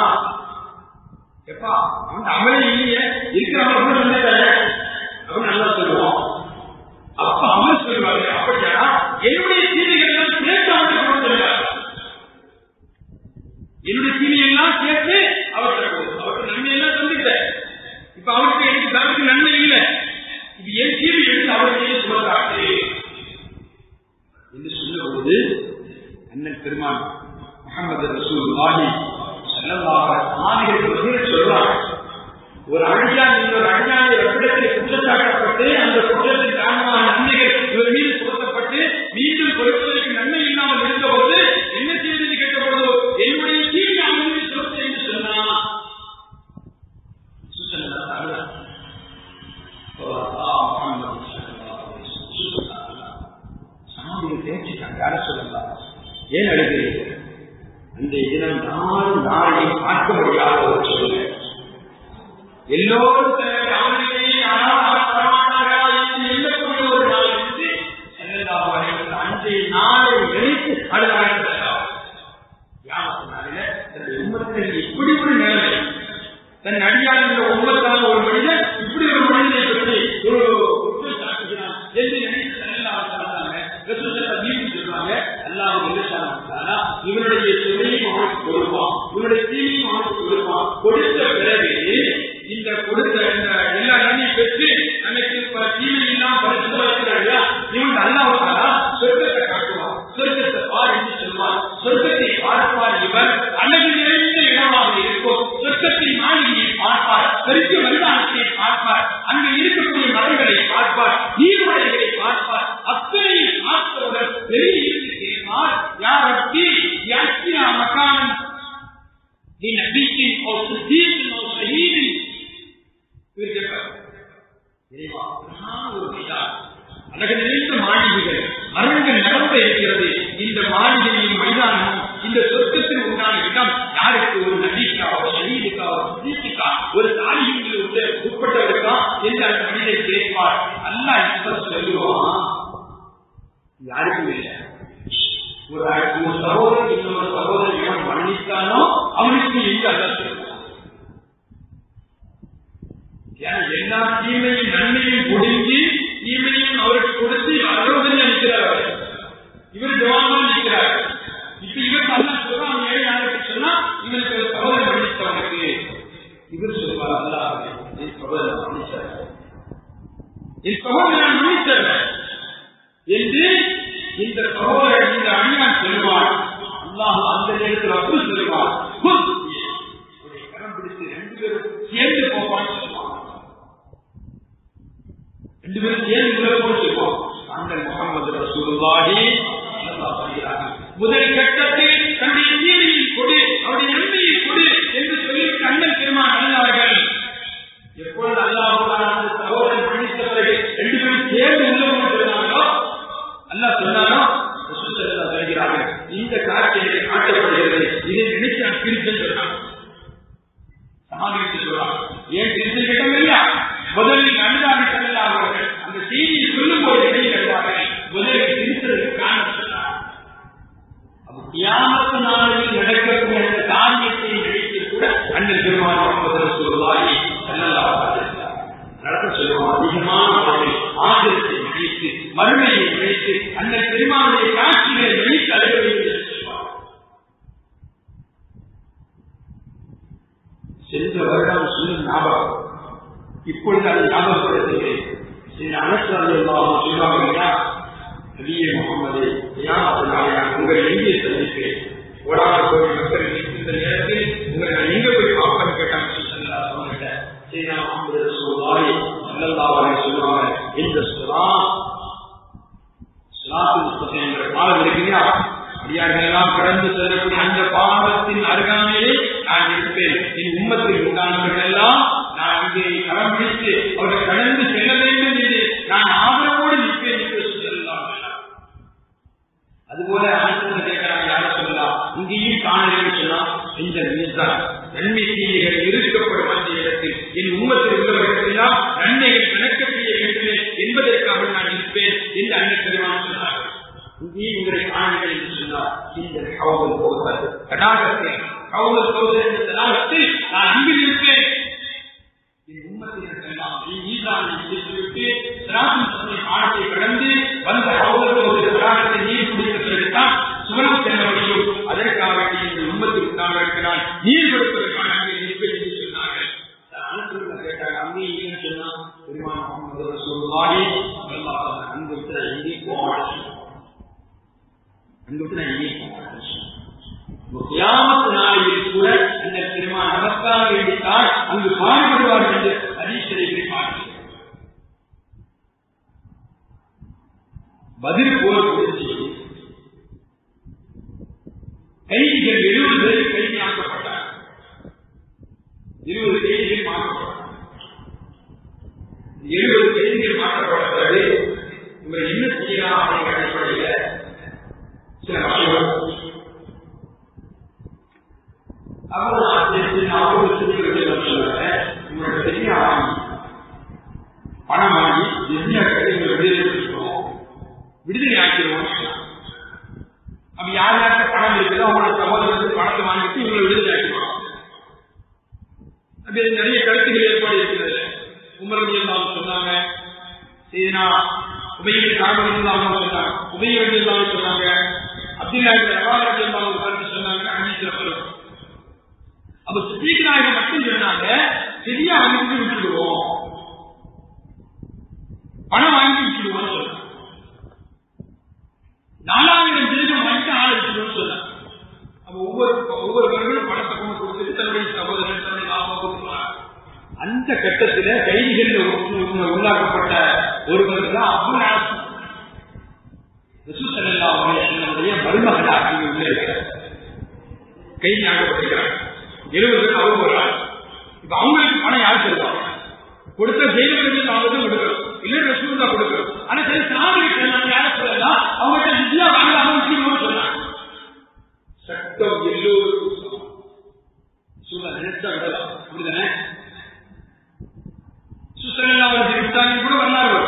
எப்பா அந்த அமலே இல்லையே இருக்கிற அமல் வந்துட்டாரு அப்படின்னு நல்லா சொல்லுவோம். அப்ப அமல் சொல்லுவாங்க அப்படியா என்னுடைய தீமைகள் எல்லாம் சேர்த்து அவருக்கு கொடுத்துருக்காரு. என்னுடைய தீமையெல்லாம் சேர்த்து அவருக்கு நன்மையெல்லாம் தந்துட்ட. இப்ப அவருக்கு எனக்கு தரத்துக்கு நன்மை இல்லை. இது என் தீமை எடுத்து அவருடைய சொல்றாரு என்று சொல்லும்போது அண்ணன் பெருமான் முஹம்மது ரசூலுல்லாஹி ஸல்லல்லாஹு அலைஹி வஸல்லம் சொல்றாங்க ஒரு அடியான் இன்னொரு அடியானை ரப்பிடத்தில் குற்றச்சாட்டப்பட்டு அந்த குற்றத்தின் காரணமான நன்மைகள் இவர் மீது சுமத்தப்பட்டு மீண்டும் கொடுப்பதற்கு நன்மை இல்லாமல் இருந்தபோது என்ன செய்வது கேட்டபோது என்னுடைய தீமை அவனுக்கு சுமத்த என்று சொன்னா ஏன் அழுகிறீர்கள்? அன்றைய தினம் யாரும் நாளையும் பார்க்க முடியாத ஒரு சூழ்நிலை. எல்லோரும் அவர்களே வரமாட்டார்களா என்று எண்ணக்கூடிய ஒரு நாள் என்று அன்றைய நாளை நினைத்து அழுதார்கள். யாமத்தினால தன்னுடைய உம்மத்தில் இப்படி ஒரு நிலைமை, தன் அடியார் என்ற உம்மத்தான ஒரு மனிதன் இப்படி ஒரு மனிதனை பற்றி ஒரு குற்றம் சாட்டுகிறான் என்று நினைத்து இவனுடைய சுவையும் அவனுக்கு கொடுப்பான், இவனுடைய தீமையும் அவனுக்கு கொடுப்பான். கொடுத்த பிறகு இந்த கொடுத்த எல்லா நன்மையும் பெற்று நமக்கு தீமை எல்லாம் பரிசுத்தா இவன் அல்லாஹ்வுத்தாலா சொர்க்கத்தை காட்டுவான். சொர்க்கத்தை பார் என்று சொல்வான். சொர்க்கத்தை பார்ப்பார் இவர் அழகு நிறைந்த இடமாக இருக்கும். சொர்க்கத்தை மாளிகையை பார்ப்பார், பெரிய மைதானத்தை பார்ப்பார், அங்கு இருக்கக்கூடிய மரங்களை பார்ப்பார், நீர்மலைகளை பார்ப்பார். அத்தனை பார்த்தவுடன் வெளியே கேட்பார், யாருக்கு யாக்கியா மகான் நபியின் ஒரு சித்தீன் ஒரு ஷஹீதின் அழகு நிறைந்த மாளிகைகள், மரங்கள் நிரம்ப இருக்கிறது. இந்த மாளிகையின் மைதானம், இந்த சொர்க்கத்தில் உண்டான இடம் யாருக்கு? ஒரு நபிக்கா, ஒரு ஷஹீதுக்கா, ஒரு சித்தீக்கா, ஒரு தாலிகளுக்கு உட்பட்டவருக்கா என்று அந்த மனிதன் கேட்பார். அல்லாஹ் இப்ப சொல்லுவான், யாருக்கும் இல்லை. ஒரு சகோதரன் இன்னொரு சகோதரன் மன்னித்தானோ அவனுக்கு எங்க அல்ல சொல்லுவான். எல்லா தீமையும் நன்மையும் ஒடுங்கி தீமையும் அவருக்கு கொடுத்து அரோதனை நிற்கிறார். இவர் ஜவான்தான் நிற்கிறார். இப்ப இவர் அல்லா சொல்றான், ஏழை யாருக்கு சொன்னா இவருக்கு ஒரு சகோதரன் மன்னித்தவனுக்கு இவர் சொல்வார், அல்லாஹ் என் சகோதரன் மன்னிச்சார், என் சகோதரன் மன்னிச்சார் என்று இந்த சகோதரன் இந்த அடியான் சொல்வார். அல்லாஹ் அந்த நேரத்தில் அப்படி சொல்வார், கரம் பிடித்து ரெண்டு பேரும் சேர்ந்து போவான்னு சொல்லுவாங்க. ரெண்டு பேரும் சேர்ந்து சொல்லுவோம். அந்த முஹம்மது ரசூலுல்லாஹி முதல் கட்டத்தில் தன்னுடைய தீமையை கொடு, அவருடைய நன்மையை கொடு என்று சொல்லி கண்ணன் பெருமான் அல்லார்கள். எப்பொழுது அல்லாஹ் அந்த சகோதரன் மன்னித்தவர்கள் ரெண்டு பேரும் சேர்ந்து உள்ளவங்க சொன்னாங்களோ, அல்லாஹ் சொன்னாரோ சொல்கிறார்கள், இந்த காட்சியை காட்டப்படுகிறது, இதை நினைச்சு நான் பிரித்தேன் சொன்னாங்க. சமாளித்து சொல்றாங்க, ஏன் பிரித்தல் கிட்டம் இல்லையா? முதலில் அழுதாங்க செல்லாதவர்கள் அந்த செய்தியை சொல்லும் போது இடையில் எழுதார்கள். முதலில் பிரித்ததற்கு காரணம் சொன்னார். அப்ப கியாமத் நாளில் நடக்கக்கூடிய அந்த காரியத்தை நினைத்து கூட அண்ணன் பெருமான் முஹம்மது ரசூலுல்லாஹி ஸல்லல்லாஹு அலைஹி வஸல்லம் நடத்த சொல்லுவோம். அதிகமான ஆதரத்தை நினைத்து, மறுமையை நினைத்து, அண்ணன் பெருமானுடைய காட்சிகளை நினைத்து அழுகவில்லை சொல்வார். சென்ற வருடம் சொல்லும் ஞாபகம், இப்பொழுது அதை ஞாபகப்படுத்துகிறேன். சொல்லுவாங்க, நபியே முகமது, உங்களை எங்கே சந்திப்பேன்? ஓடாத கோவில் மக்கள் இந்த நேரத்தில் உங்களை நான் எங்க போய் பார்ப்பேன் கேட்டாங்க. சொல்லுவாங்க, இந்த பாலம் இருக்கிறீங்களா? அடியார்கள் எல்லாம் கடந்து செல்லக்கூடிய அந்த பாலத்தின் அருகாமையிலே நான் இருப்பேன். என் உம்மத்தில் உண்டானவர்கள் எல்லாம் நான் அங்கே கரம் பிடித்து அவர்கள் கடந்து செல்ல வேண்டும் என்று நான் ஆதரவோடு நிற்பேன் என்று சொல்லலாம். அதுபோல ஆசிரியர் கேட்கிறாங்க, யார சொல்லலாம், இங்கேயும் காணலைன்னு சொல்லலாம். இந்த மீதான் நன்மை தீமைகள் இருக்கப்படும் அந்த இடத்தில் என் உம்மத்தில் உள்ளவர்களெல்லாம் நன்மைகள் கணக்கக்கூடிய வேண்டும் என்பதற்காக நான் இருப்பேன் என்று அண்ணன் பெருமான் சொன்னார்கள். இங்கேயும் உங்களை காணவில்லை என்று சொன்னார். இந்த கவுல் கௌசர் தடாகத்தில், கவுல் கௌசர் என்ற தடாகத்தில் நான் அங்கு இருப்பேன். என் உம்மத்தினருக்கெல்லாம் நீதானை விட்டு ஆணத்தை கடந்து வந்த கவுல் கௌசர் தடாகத்தை நீர் குடிப்பதற்குத்தான் சுவனம் செல்ல முடியும். அதற்காக எங்கள் உம்மத்திற்காக நான் நீர் கொடுப்பதற்கான அங்கே இருப்பேன் என்று சொன்னார்கள். கேட்டாங்க, அங்கே இல்லைன்னு சொன்னா பெருமான் முஹம்மது ரசூலுல்லாஹி ஸல்லல்லாஹு அலைஹி வஸல்லம் அங்கு விட்டு எங்கேயும் போக மாட்டேன், அங்கு விட்டு நான் எங்கேயும் போக மாட்டேன். கியாமத் நாளில் கூட அந்த பெருமான் நமக்காக வேண்டித்தான் அங்கு பாடுபடுவார் என்று ஹதீஸிலே பார்க்கிறோம். பதில் போர் குறித்து கைதிகள் 70 பேர் கைதியாக்கப்பட்டார். 20 கைதிகள் மாற்றப்பட்டார். 70 கைதிகள் மாற்றப்பட்ட பிறகு இவர் என்ன செய்யலாம் அப்படிங்கிற அடிப்படையில் சில விஷயங்கள் நிறைய கருத்துக்கள் ஏற்பாடு இருக்கிறது. உமர் ரலியல்லாஹு சொன்னாங்க, சீனா உபையில் காரணம் சொன்னாங்க, உபையில் ரலியல்லாஹு சொன்னாங்க, அப்துல்லா இப்னு ரவாஹா ரலியல்லாஹு கருத்து சொன்னாங்க. ஹதீஸ்ல அப்ப சித்திக் நாயகம் மட்டும் சொன்னாங்க, சரியா வாங்கிட்டு விட்டுடுவோம், பணம் வாங்கிட்டு விட்டுடுவோம் சொன்னாங்க. 4000 திருகம் வாங்கிட்டு ஆளை விட்டுடுவோம் சொன்னாங்க. அப்ப ஒவ்வொருவர்களும் பணத்தை கொண்டு கொடுத்து தன்னுடைய சகோதரன் தன்னுடைய மாமா கொடுத்துருவாங்க. அந்த கட்டத்தில் கைதிகள் உள்ளாக்கப்பட்ட ஒருவர் தான் அபூ ஆசிம் ரசூல் ஸல்லல்லாஹு அலைஹி வஸல்லம் மருமகனாக உள்ளே இருக்கிறார். கைதி ஆக்கப்பட்டிருக்கிறார். 70 பேர் அவங்க ஒரு ஆள். இப்ப அவங்களுக்கு பணம் யார் தருவாங்க? கொடுத்த ஜெயிலுக்கு அவங்க கொடுக்கணும், இல்லை ரசூல் தான் கொடுக்கணும். ஆனா சரி சாமிக்கு யார சொல்லலாம், அவங்கள்ட்ட வித்யா வாங்க அவங்க சொன்னாங்க. சட்டம் எல்லோருக்கும் சூழல் நினைச்சா விடலாம், அப்படிதானே? சுசலாவது கூட வரலாறு.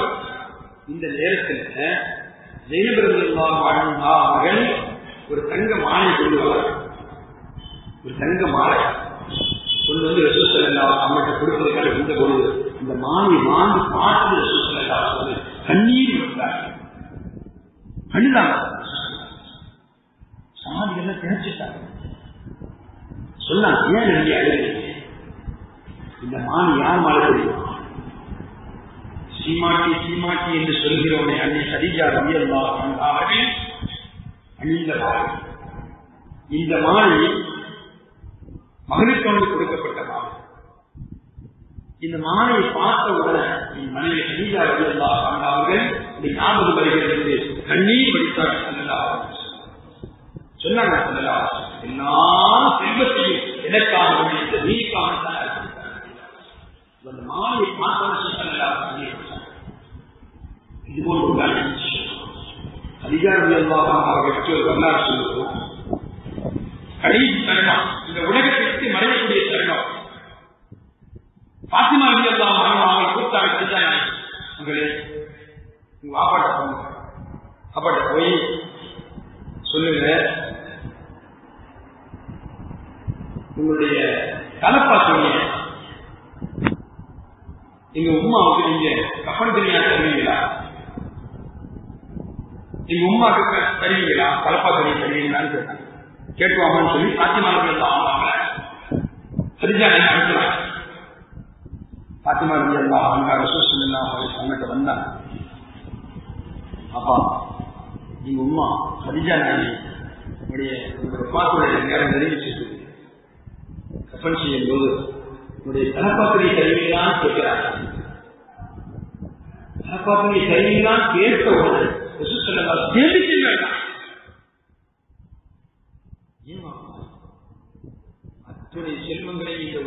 இந்த நேரத்தில் ஜெயினப் ரலியல்லாஹு அன்ஹு அவர்கள் ஒரு தங்க மாலை கொண்டு வராங்க. ஒரு தங்க மாலை கொண்டு வந்து ரசூல் ஸல்லல்லாஹு அலைஹி வஸல்லம் கொடுப்பதற்காக வந்த பொழுது இந்த மாலை வாங்கி பார்த்து ரசூல் ஸல்லல்லாஹு அலைஹி வஸல்லம் கண்ணீர் விட்டார்கள். அழுதாங்க. சாதிகள் திணச்சிட்டாங்க. சொன்னாங்க, ஏன் நம்பி அழுகிறீங்க? இந்த மாலை யார் மாலை தெரியும்? சீமாட்டி சீமாட்டி என்று சொல்கிறோமே அன்னை கதீஜா ரலியல்லாஹு அன்ஹா அவர்கள் அணிந்த மாலை. இந்த மாலை மகளுக்கு கொடுக்கப்பட்ட மாலை. இந்த மாலையை பார்த்த உடனே என் மனைவி கதீஜா ரலியல்லாஹு அன்ஹா அவர்கள் இந்த ஞாபகம் வருகிறது, கண்ணீர் வடித்தார்கள். சொன்னாங்க, எல்லா செல்வத்தையும் எனக்காக இந்த நீக்காக அந்த மாலையை பார்த்த இது போன்ற அதிகாரம் அவர்கள் வரலாறு சொல்லுவோம். கடைசி தருணம், இந்த உலகத்திற்கு மறையக்கூடிய தருணம். பாத்திமா ரலியல்லாஹு அன்ஹா அவர்கள் கூப்பிட்டாங்க, செஞ்சாங்க, உங்களே உங்க வாப்பாட்ட போங்க, அப்பாட்ட போய் சொல்லுங்க, உங்களுடைய தலப்பா சொல்லுங்க, எங்க உமாவுக்கு நீங்க கப்பல் தனியா தருவீங்களா, எங்க உமாவுக்கு தருவீங்களா, தலப்பா தருவீங்களான்னு கேட்டாங்க. கேட்டுவாங்கன்னு சொல்லி பாத்திமா ரலியல்லாஹு அன்ஹா சரிஜா அனுப்புறாங்க. பாத்திமா ரலியல்லாஹு அன்ஹா ரசூல் ஸல்லல்லாஹு அலைஹி வஸல்லம் வந்தாங்க. அப்பா, எங்க உமா சரிஜா நாயகி உங்களுடைய பாத்துடைய நேரம் நெருங்கிச்சு, கப்பல் செய்யும் போது உங்களுடைய தலப்பாத்திரை தருவீங்களான்னு கேட்கிறாங்க. தலப்பாத்திரை தருவீங்களான்னு கேட்ட உடனே ரசூல் ஸல்லல்லாஹு அலைஹி வஸல்லம் தேடிச்சிருக்காங்க. அத்துணை செல்வங்களை இந்த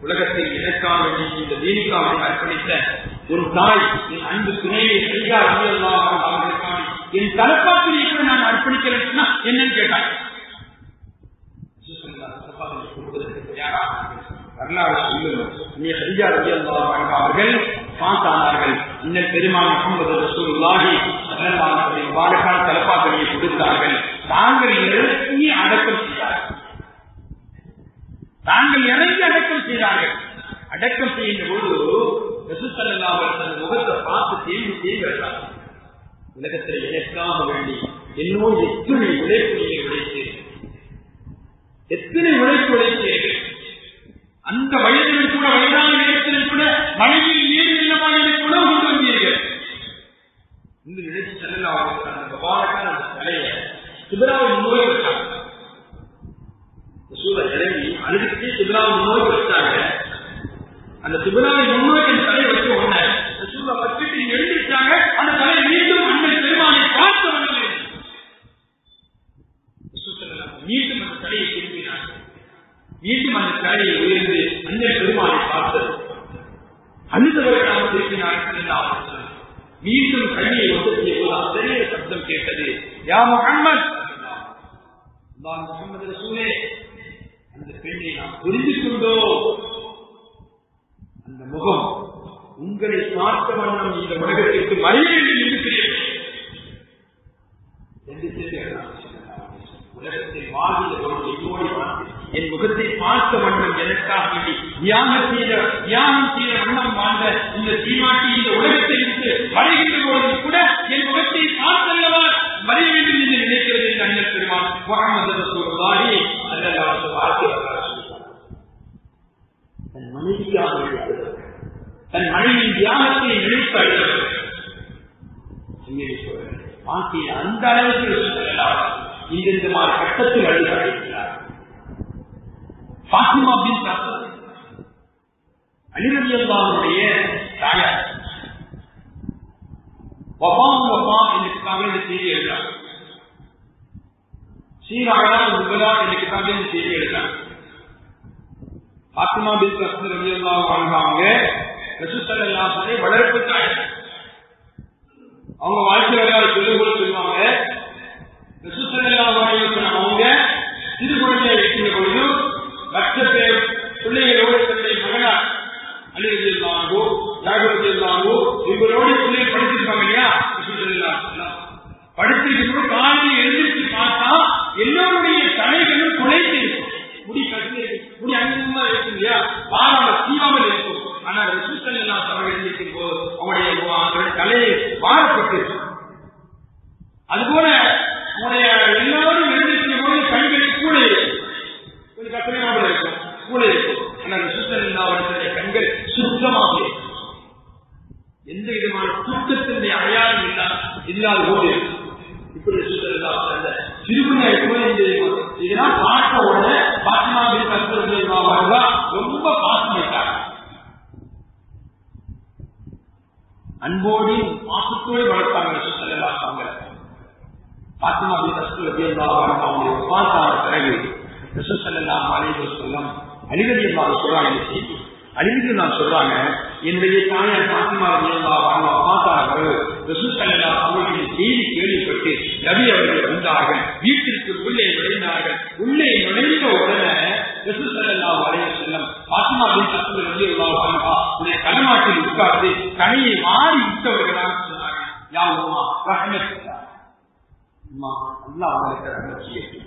உலகத்தை எனக்காக இந்த தீனிக்காக அர்ப்பணித்த ஒரு தாய், என் அன்பு துணையை கதீஜா ரலியல்லாஹு அன்ஹா அவர்களுக்காக என் தலப்பாத்திரை எப்படி நான் அர்ப்பணிக்கிறேன்னா என்னன்னு கேட்டாங்க. வரலாறு சொல்லுங்கள். கதீஜா ரலியல்லாஹு அன்ஹா அவர்கள் பாசானார்கள். இன்னல் பெருமாள் முஹம்மது ரசூலுல்லாஹி ஸல்லல்லாஹு அலைஹி வஸல்லம் தலப்பாத்திரையை கொடுத்தார்கள். தாங்கள் இறங்கி அடக்கம் செய்தார்கள். தாங்கள் இறங்கி அடக்கம் செய்தார்கள். அடக்கம் செய்யும் போது ரசூல் ஸல்லல்லாஹு அலைஹி வஸல்லம் முகத்தை பார்த்து தேம்பி தேய்கிறார். உலகத்தில் எனக்காக வேண்டி என்னோடு எத்தனை உழைப்பு உழைத்தீர்கள், எத்தனை உழைப்பு உழைத்தீர்கள். அந்த வயதில் கூட, வயதான நேரத்தில் கூட மனைவியில் நீர் இல்லமானதை கூட கொண்டு வந்தீர்கள். இந்த நினைச்சு ஸல்லல்லாஹு அலைஹி வஸல்லம் அந்த முபாரக்கான தலையை சிப்ராவின் நோய் வச்சாங்க. ரசூல் இறங்கி அழுதுகிட்டே சிப்ராவின் நோய் வச்சாங்க. அந்த சிப்ராவின் முன்னோக்கி தலையை வச்ச உடனே ரசூலை வச்சுட்டு எழுதிட்டாங்க. அந்த தலையை மீண்டும் அன்னை பெருமானை பார்த்து வந்தது. மீண்டும் அந்த தலையை திரும்பினார். மீண்டும் அந்த தலையை உயர்ந்து அன்னை பெருமானை பார்த்தது. அழுதவர்களாக திருப்பினார். மீண்டும் கையை ஒதுக்கிய போது அத்தகைய சப்தம் கேட்டது. யா முஹம்மத், முஹம்மது ரசூலே, அந்த பெண்ணை நாம் புரிந்து கொண்டோம். அந்த முகம் உங்களை பார்த்த வண்ணம் இந்த உலகத்திற்கு மறைவில் இருக்கிறேன் என்று உலகத்தில் வாழ்ந்த என் முகத்தை பார்த்த வண்ணம் எனக்காக வேண்டி தியாகம் செய்த வண்ணம் வாழ்ந்த இந்த சீமாட்டி இந்த உலகத்தை விட்டு மறைகின்ற போது கூட என் முகத்தை பார்த்தல்லவா மறைய வேண்டும் என்று நினைக்கிறது என்று அண்ணல் பெருமான் முஹம்மது ரசூலுல்லாஹி ஸல்லல்லாஹு அலைஹி வஸல்லம் தன் மனைவியாக இருக்கிறது, தன் மனைவியின் தியாகத்தை நினைத்து அழுகிறது. வாழ்க்கையில் அந்த அளவுக்கு இந்த மாதிரி கட்டத்தில் அழுகிறார். பாத்திமா பின் அலி ரலியல்லாஹுடைய தாயார் எனக்காக இந்த செய்தி எழுதுறாங்க. சீராக எனக்காக இந்த செய்தி எழுதுறாங்க. பாத்திமா பின் ரலியல்லாஹு அன்ஹாங்க ரசூல் ஸல்லல்லாஹு அலைஹி வஸல்லம் வளர்ப்பு தாயார். அவங்க வாழ்க்கை வரலாறு சொல்லும்போது சொல்லுவாங்க, ரசூல் ஸல்லல்லாஹு அலைஹி வஸல்லம் அவங்க சிறு குழந்தையை வைக்கின்ற பொழுது லட்ச பேர் பிள்ளைகளோடு தன்னுடைய மகனார் அலி ரலியல்லாஹு அன்ஹு, ஜாபர் ரலியல்லாஹு அன்ஹு இவரோடு பிள்ளைகள் படிச்சிருப்பாங்க இல்லையா. ரசூல் ஸல்லல்லாஹு அலைஹி வஸல்லம் படிச்சிருக்கிற காலையில் எழுந்திருச்சு பார்த்தா எல்லோருடைய தலைகளும் குலைத்து இருக்கும், முடி கட்டி முடி அங்கமா இருக்கும் இல்லையா, வாராமல் சீவாமல் இருக்கும். ஆனால் ரசூல் ஸல்லல்லாஹு அலைஹி வஸல்லம் எழுந்திருக்கும் போது அவருடைய தலையை வாரப்பட்டு, அதுபோல உடைய எல்லாரும் எழுந்திருக்கும் போது கண்களை கூட கொஞ்சம் கஷ்டமாக இருக்கும், கூட இருக்கும். ஆனால் ரசூல் ஸல்லல்லாஹு அலைஹி வஸல்லம் கண்கள் சுத்தமாக எந்த விதமான தூக்கத்தினுடைய அடையாளம் இல்லாத போது இப்படி ரசூல் ஸல்லல்லாஹு அலைஹி வஸல்லம் சிறுகுணா இருக்கும்போது இதெல்லாம் பார்த்த உடனே பாத்திமா பின் ரலியல்லாஹு அன்ஹா ரொம்ப பாசம் வைத்தார். அன்போடு பாசத்தோடு வளர்த்தாங்க ரசூல் ஸல்லல்லாஹு அலைஹி வஸல்லம். பாத்திமா பின் ரலியல்லாஹு அன்ஹா வஃபாத்தான பிறகு ரசூல் ஸல்லல்லாஹு அலைஹி வஸல்லம் அலி ரலியல்லாஹு சொல்றாங்க, இந்த செய்தி அலி ரலியல்லாஹு சொல்றாங்க, என்னுடைய தாயார் பாத்திமா ரலியல்லாஹு அன்ஹா வஃபாத்தான பிறகு ரசூல் ஸல்லல்லாஹு அலைஹி வஸல்லம் செய்தி கேள்விப்பட்டு நபி அவர்கள் வந்தார்கள், வீட்டிற்கு உள்ளே நுழைந்தார்கள். உள்ளே நுழைந்த உடனே ரசூல் ஸல்லல்லாஹு அலைஹி வஸல்லம் பாத்திமா பின் ரலியல்லாஹு அன்ஹா கலமாட்டில் உட்கார்ந்து கனையை மாறி விட்டவர்களாக சொன்னார்கள், யா உம்மா ரஹ்மத்துல்லாஹ், அம்மா அல்லாஹ் உங்களுக்கு ரஹ்மத் செய்யட்டும்.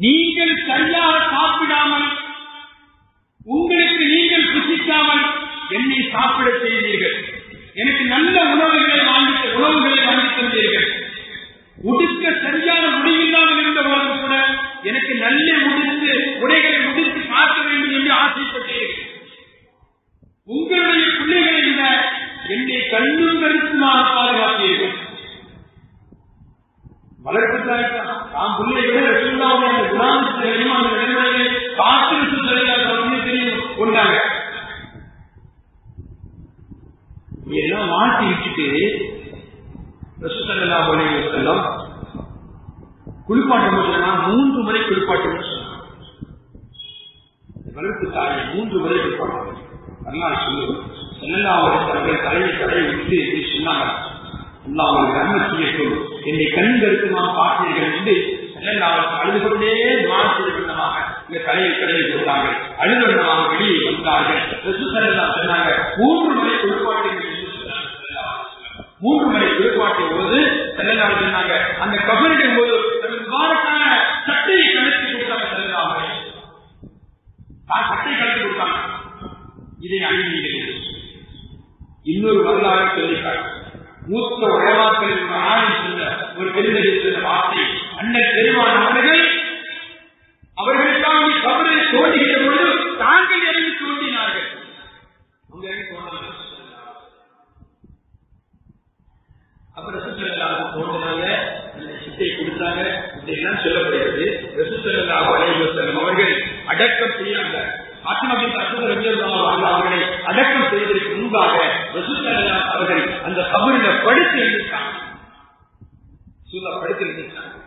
நீங்கள் சரியாக சாப்பிடாமல், உங்களுக்கு நீங்கள் புசிக்காமல் என்னை சாப்பிட செய்தீர்கள். எனக்கு நல்ல உணவுகளை வாங்கி தந்தீர்கள். உடுக்க சரியான முடிவில்லாமல் இருந்த போது கூட எனக்கு நல்ல உடைகளை முடித்து பார்க்க வேண்டும் என்று ஆசைப்பட்டீர்கள். உங்களுடைய பிள்ளைகளை விட என்னை கண்ணும் கருத்துமாக பாதுகாத்தீர்கள். வளர்ப்பு தாம் பிள்ளைகளை ரசூலுல்லாஹி அந்த குணாதிசயங்களையும் அந்த நடைமுறைகளை பார்த்து ரசூல் ஸல்லல்லாஹு அலைஹி வஸல்லம் தெரியும் கொண்டாங்க. எல்லாம் மாட்டி விட்டுட்டு ரசூல் ஸல்லல்லாஹு அலைஹி வஸல்லம் குளிப்பாட்டம் சொன்னா 3 முறை குளிப்பாட்டம் சொன்னாங்க. வளர்ப்பு தாயை 3 முறை குளிப்பாட்டம் நல்லா சொல்லுவோம். ஸல்லல்லாஹு அலைஹி வஸல்லம் தலையை விட்டு எப்படி சொன்னாங்க, அல்லாஹ் உங்களுக்கு ரஹ்மத் செய்யட்டும், என்னை கண்கருத்துமாக பார்த்தீர்கள் என்று ஸல்லல்லாஹு அலைஹி வஸல்லம் அழுது கொண்டே துஆ செய்த வண்ணமாக இந்த தலையை கொடுத்தாங்க. அழுது வண்ணமாக வெளியே வந்தார்கள். ரசூல் ஸல்லல்லாஹு சொன்னாங்க, 3 முறை குளிப்பாட்டீர்கள். 3 முறை குளிப்பாட்டிய போது ஸல்லல்லாஹு சொன்னாங்க, அந்த கபரிடும் போது முபாரக்கான சட்டையை கலத்தி கொடுத்தாங்க. ஸல்லல்லாஹு அலைஹி வஸல்லம் சட்டை கலத்தி கொடுத்தாங்க. இதை அணிவீர்கள். இன்னொரு வரலாறு சொல்லிட்டாங்க. மூத்த உலமாக்கள் ஒரு பெருந்தெடுத்த வார்த்தை, அண்ணன் பெருமான் அவர்களுக்காக கபரை தோண்டுகிற பொழுது தாங்கள் இறங்கி தோண்டினார்கள். அவங்க இறங்கி தோன்றாங்க. அப்புறம் ரசூல் ஸல்லல்லாஹு தோன்றினாங்க, சிட்டை கொடுத்தாங்க. இதெல்லாம் சொல்லப்படுகிறது. ரசூல் ஸல்லல்லாஹு அலைஹி வஸல்லம் அவர்கள் அடக்கம் செய்யாங்க. பாத்திமா பின் ரலியல்லாஹு அன்ஹா அவர்களை அடக்கம் செய்வதற்கு முன்பாக ரசூல் ஸல்லல்லாஹு அவர்கள் அந்த கபரில் படுத்து எழுதிட்டாங்க. படுத்து எழுதிட்டாங்க.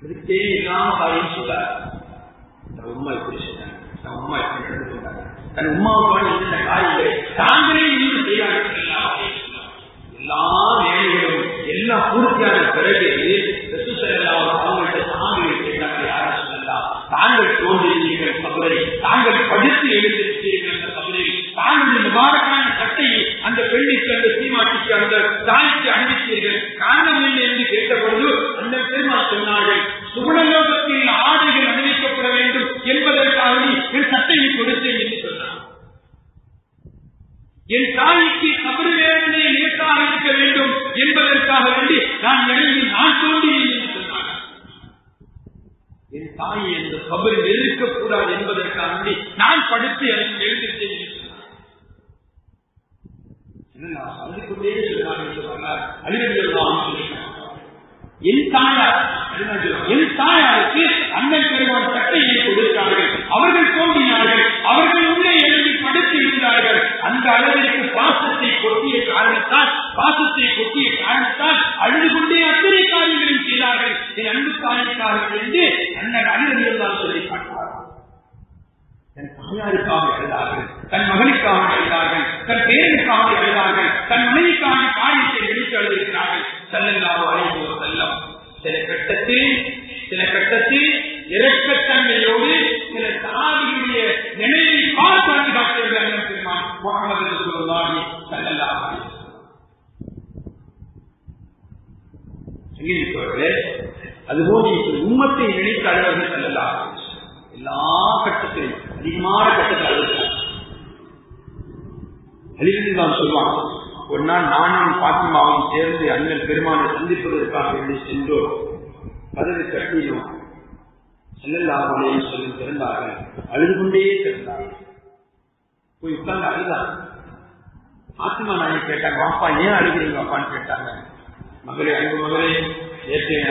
அதுக்கே இல்லாம தாயின் சொல்றார், தன் உம்மா இப்படி சொன்னாங்க, தன் உம்மா இப்படி நடந்துட்டாங்க, தன் உம்மாவுக்கான இந்த காரியங்களை தாங்களே இருந்து செய்யாங்க. எல்லா வேலைகளும் எல்லாம் பூர்த்தியான பிறகு ரசூல் ஸல்லல்லாஹு அவங்கள்ட்ட சாமியை கேட்டாங்க, யார சொல்லலாம், தாங்கள் தோன்றினீர்கள் கபரை, தாங்கள் படித்து எழுதியிருக்கிறீர்கள் அந்த கபரை, தாங்கள் இந்த முபாரக்கான சட்டையை அந்த பெண்ணுக்கு, அந்த சீமாட்டிக்கு, அந்த தாய்க்கு அணிவித்தீர்கள், காரணம் என்ன என்று கேட்டபொழுது அந்த பெருமாள் சொன்னார்கள், சுகுணலோகத்தில் ஆடைகள் என் தாயை என்ற கபரில் இருக்கக்கூடாது என்பதற்காக நான் படுத்து எனக்கு எழுந்திருச்சேன். அதுக்குள்ளே சொன்னார் என்று சொன்னார். என் தாயாருக்கு அண்ணன் பெருமான் சட்டையை கொடுத்தார்கள். அவர்கள் தோன்றினார்கள். அவர்கள் உள்ளே எழுதி படுத்து இருந்தார்கள். அந்த அளவிற்கு பாசத்தை கொட்டிய காரணத்தால் அழுது கொண்டே அத்தனை காரியங்களையும் செய்தார்கள். என் அன்பு தாய்க்காரர்கள் என்று அண்ணன் அழுதான் சொல்லி காட்டுவார்கள். தன் தாயாருக்காக எழுதார்கள், தன் மகனுக்காக எழுதார்கள், தன் பேருக்காக எழுதார்கள், தன் மனைவிக்காக காரியத்தை எடுத்து எழுதியிருக்கிறார்கள். ஸல்லல்லாஹு அலைஹி வஸல்லம் சில கட்டத்தில் இரக்கத்தன்மையோடு சில சஹாபிகளுடைய நிலையை பார்த்து காட்டுகிறார்கள். பெருமான் முஹம்மது ரசூலுல்லாஹி ஸல்லல்லாஹு அலைஹி வஸல்லம் அதுபோல் உம்மத்தை நினைத்து அழுவர்கள் ஸல்லல்லாஹு அலைஹி வஸல்லம் எல்லா கட்டத்திலும் அதிகமான கட்டத்தில் அழுதான் சொல்லுவாங்க. ஒரு நாள் நானும் பாத்திமாவும் சேர்ந்து அண்ணன் பெருமானை சந்திப்பதற்காக வேண்டி சென்றோம். கதவை கட்டினோம். ஸல்லல்லாஹு அலைஹி வஸல்லம் திறந்தார்கள். அழுது கொண்டே திறந்தார்கள். போய் உட்கார்ந்து அழுதாங்க. பாத்திமா நாயகி கேட்டாங்க, வாப்பா ஏன் அழுகிறீங்க வாப்பான்னு கேட்டாங்க. மகளே, அன்பு மகளே,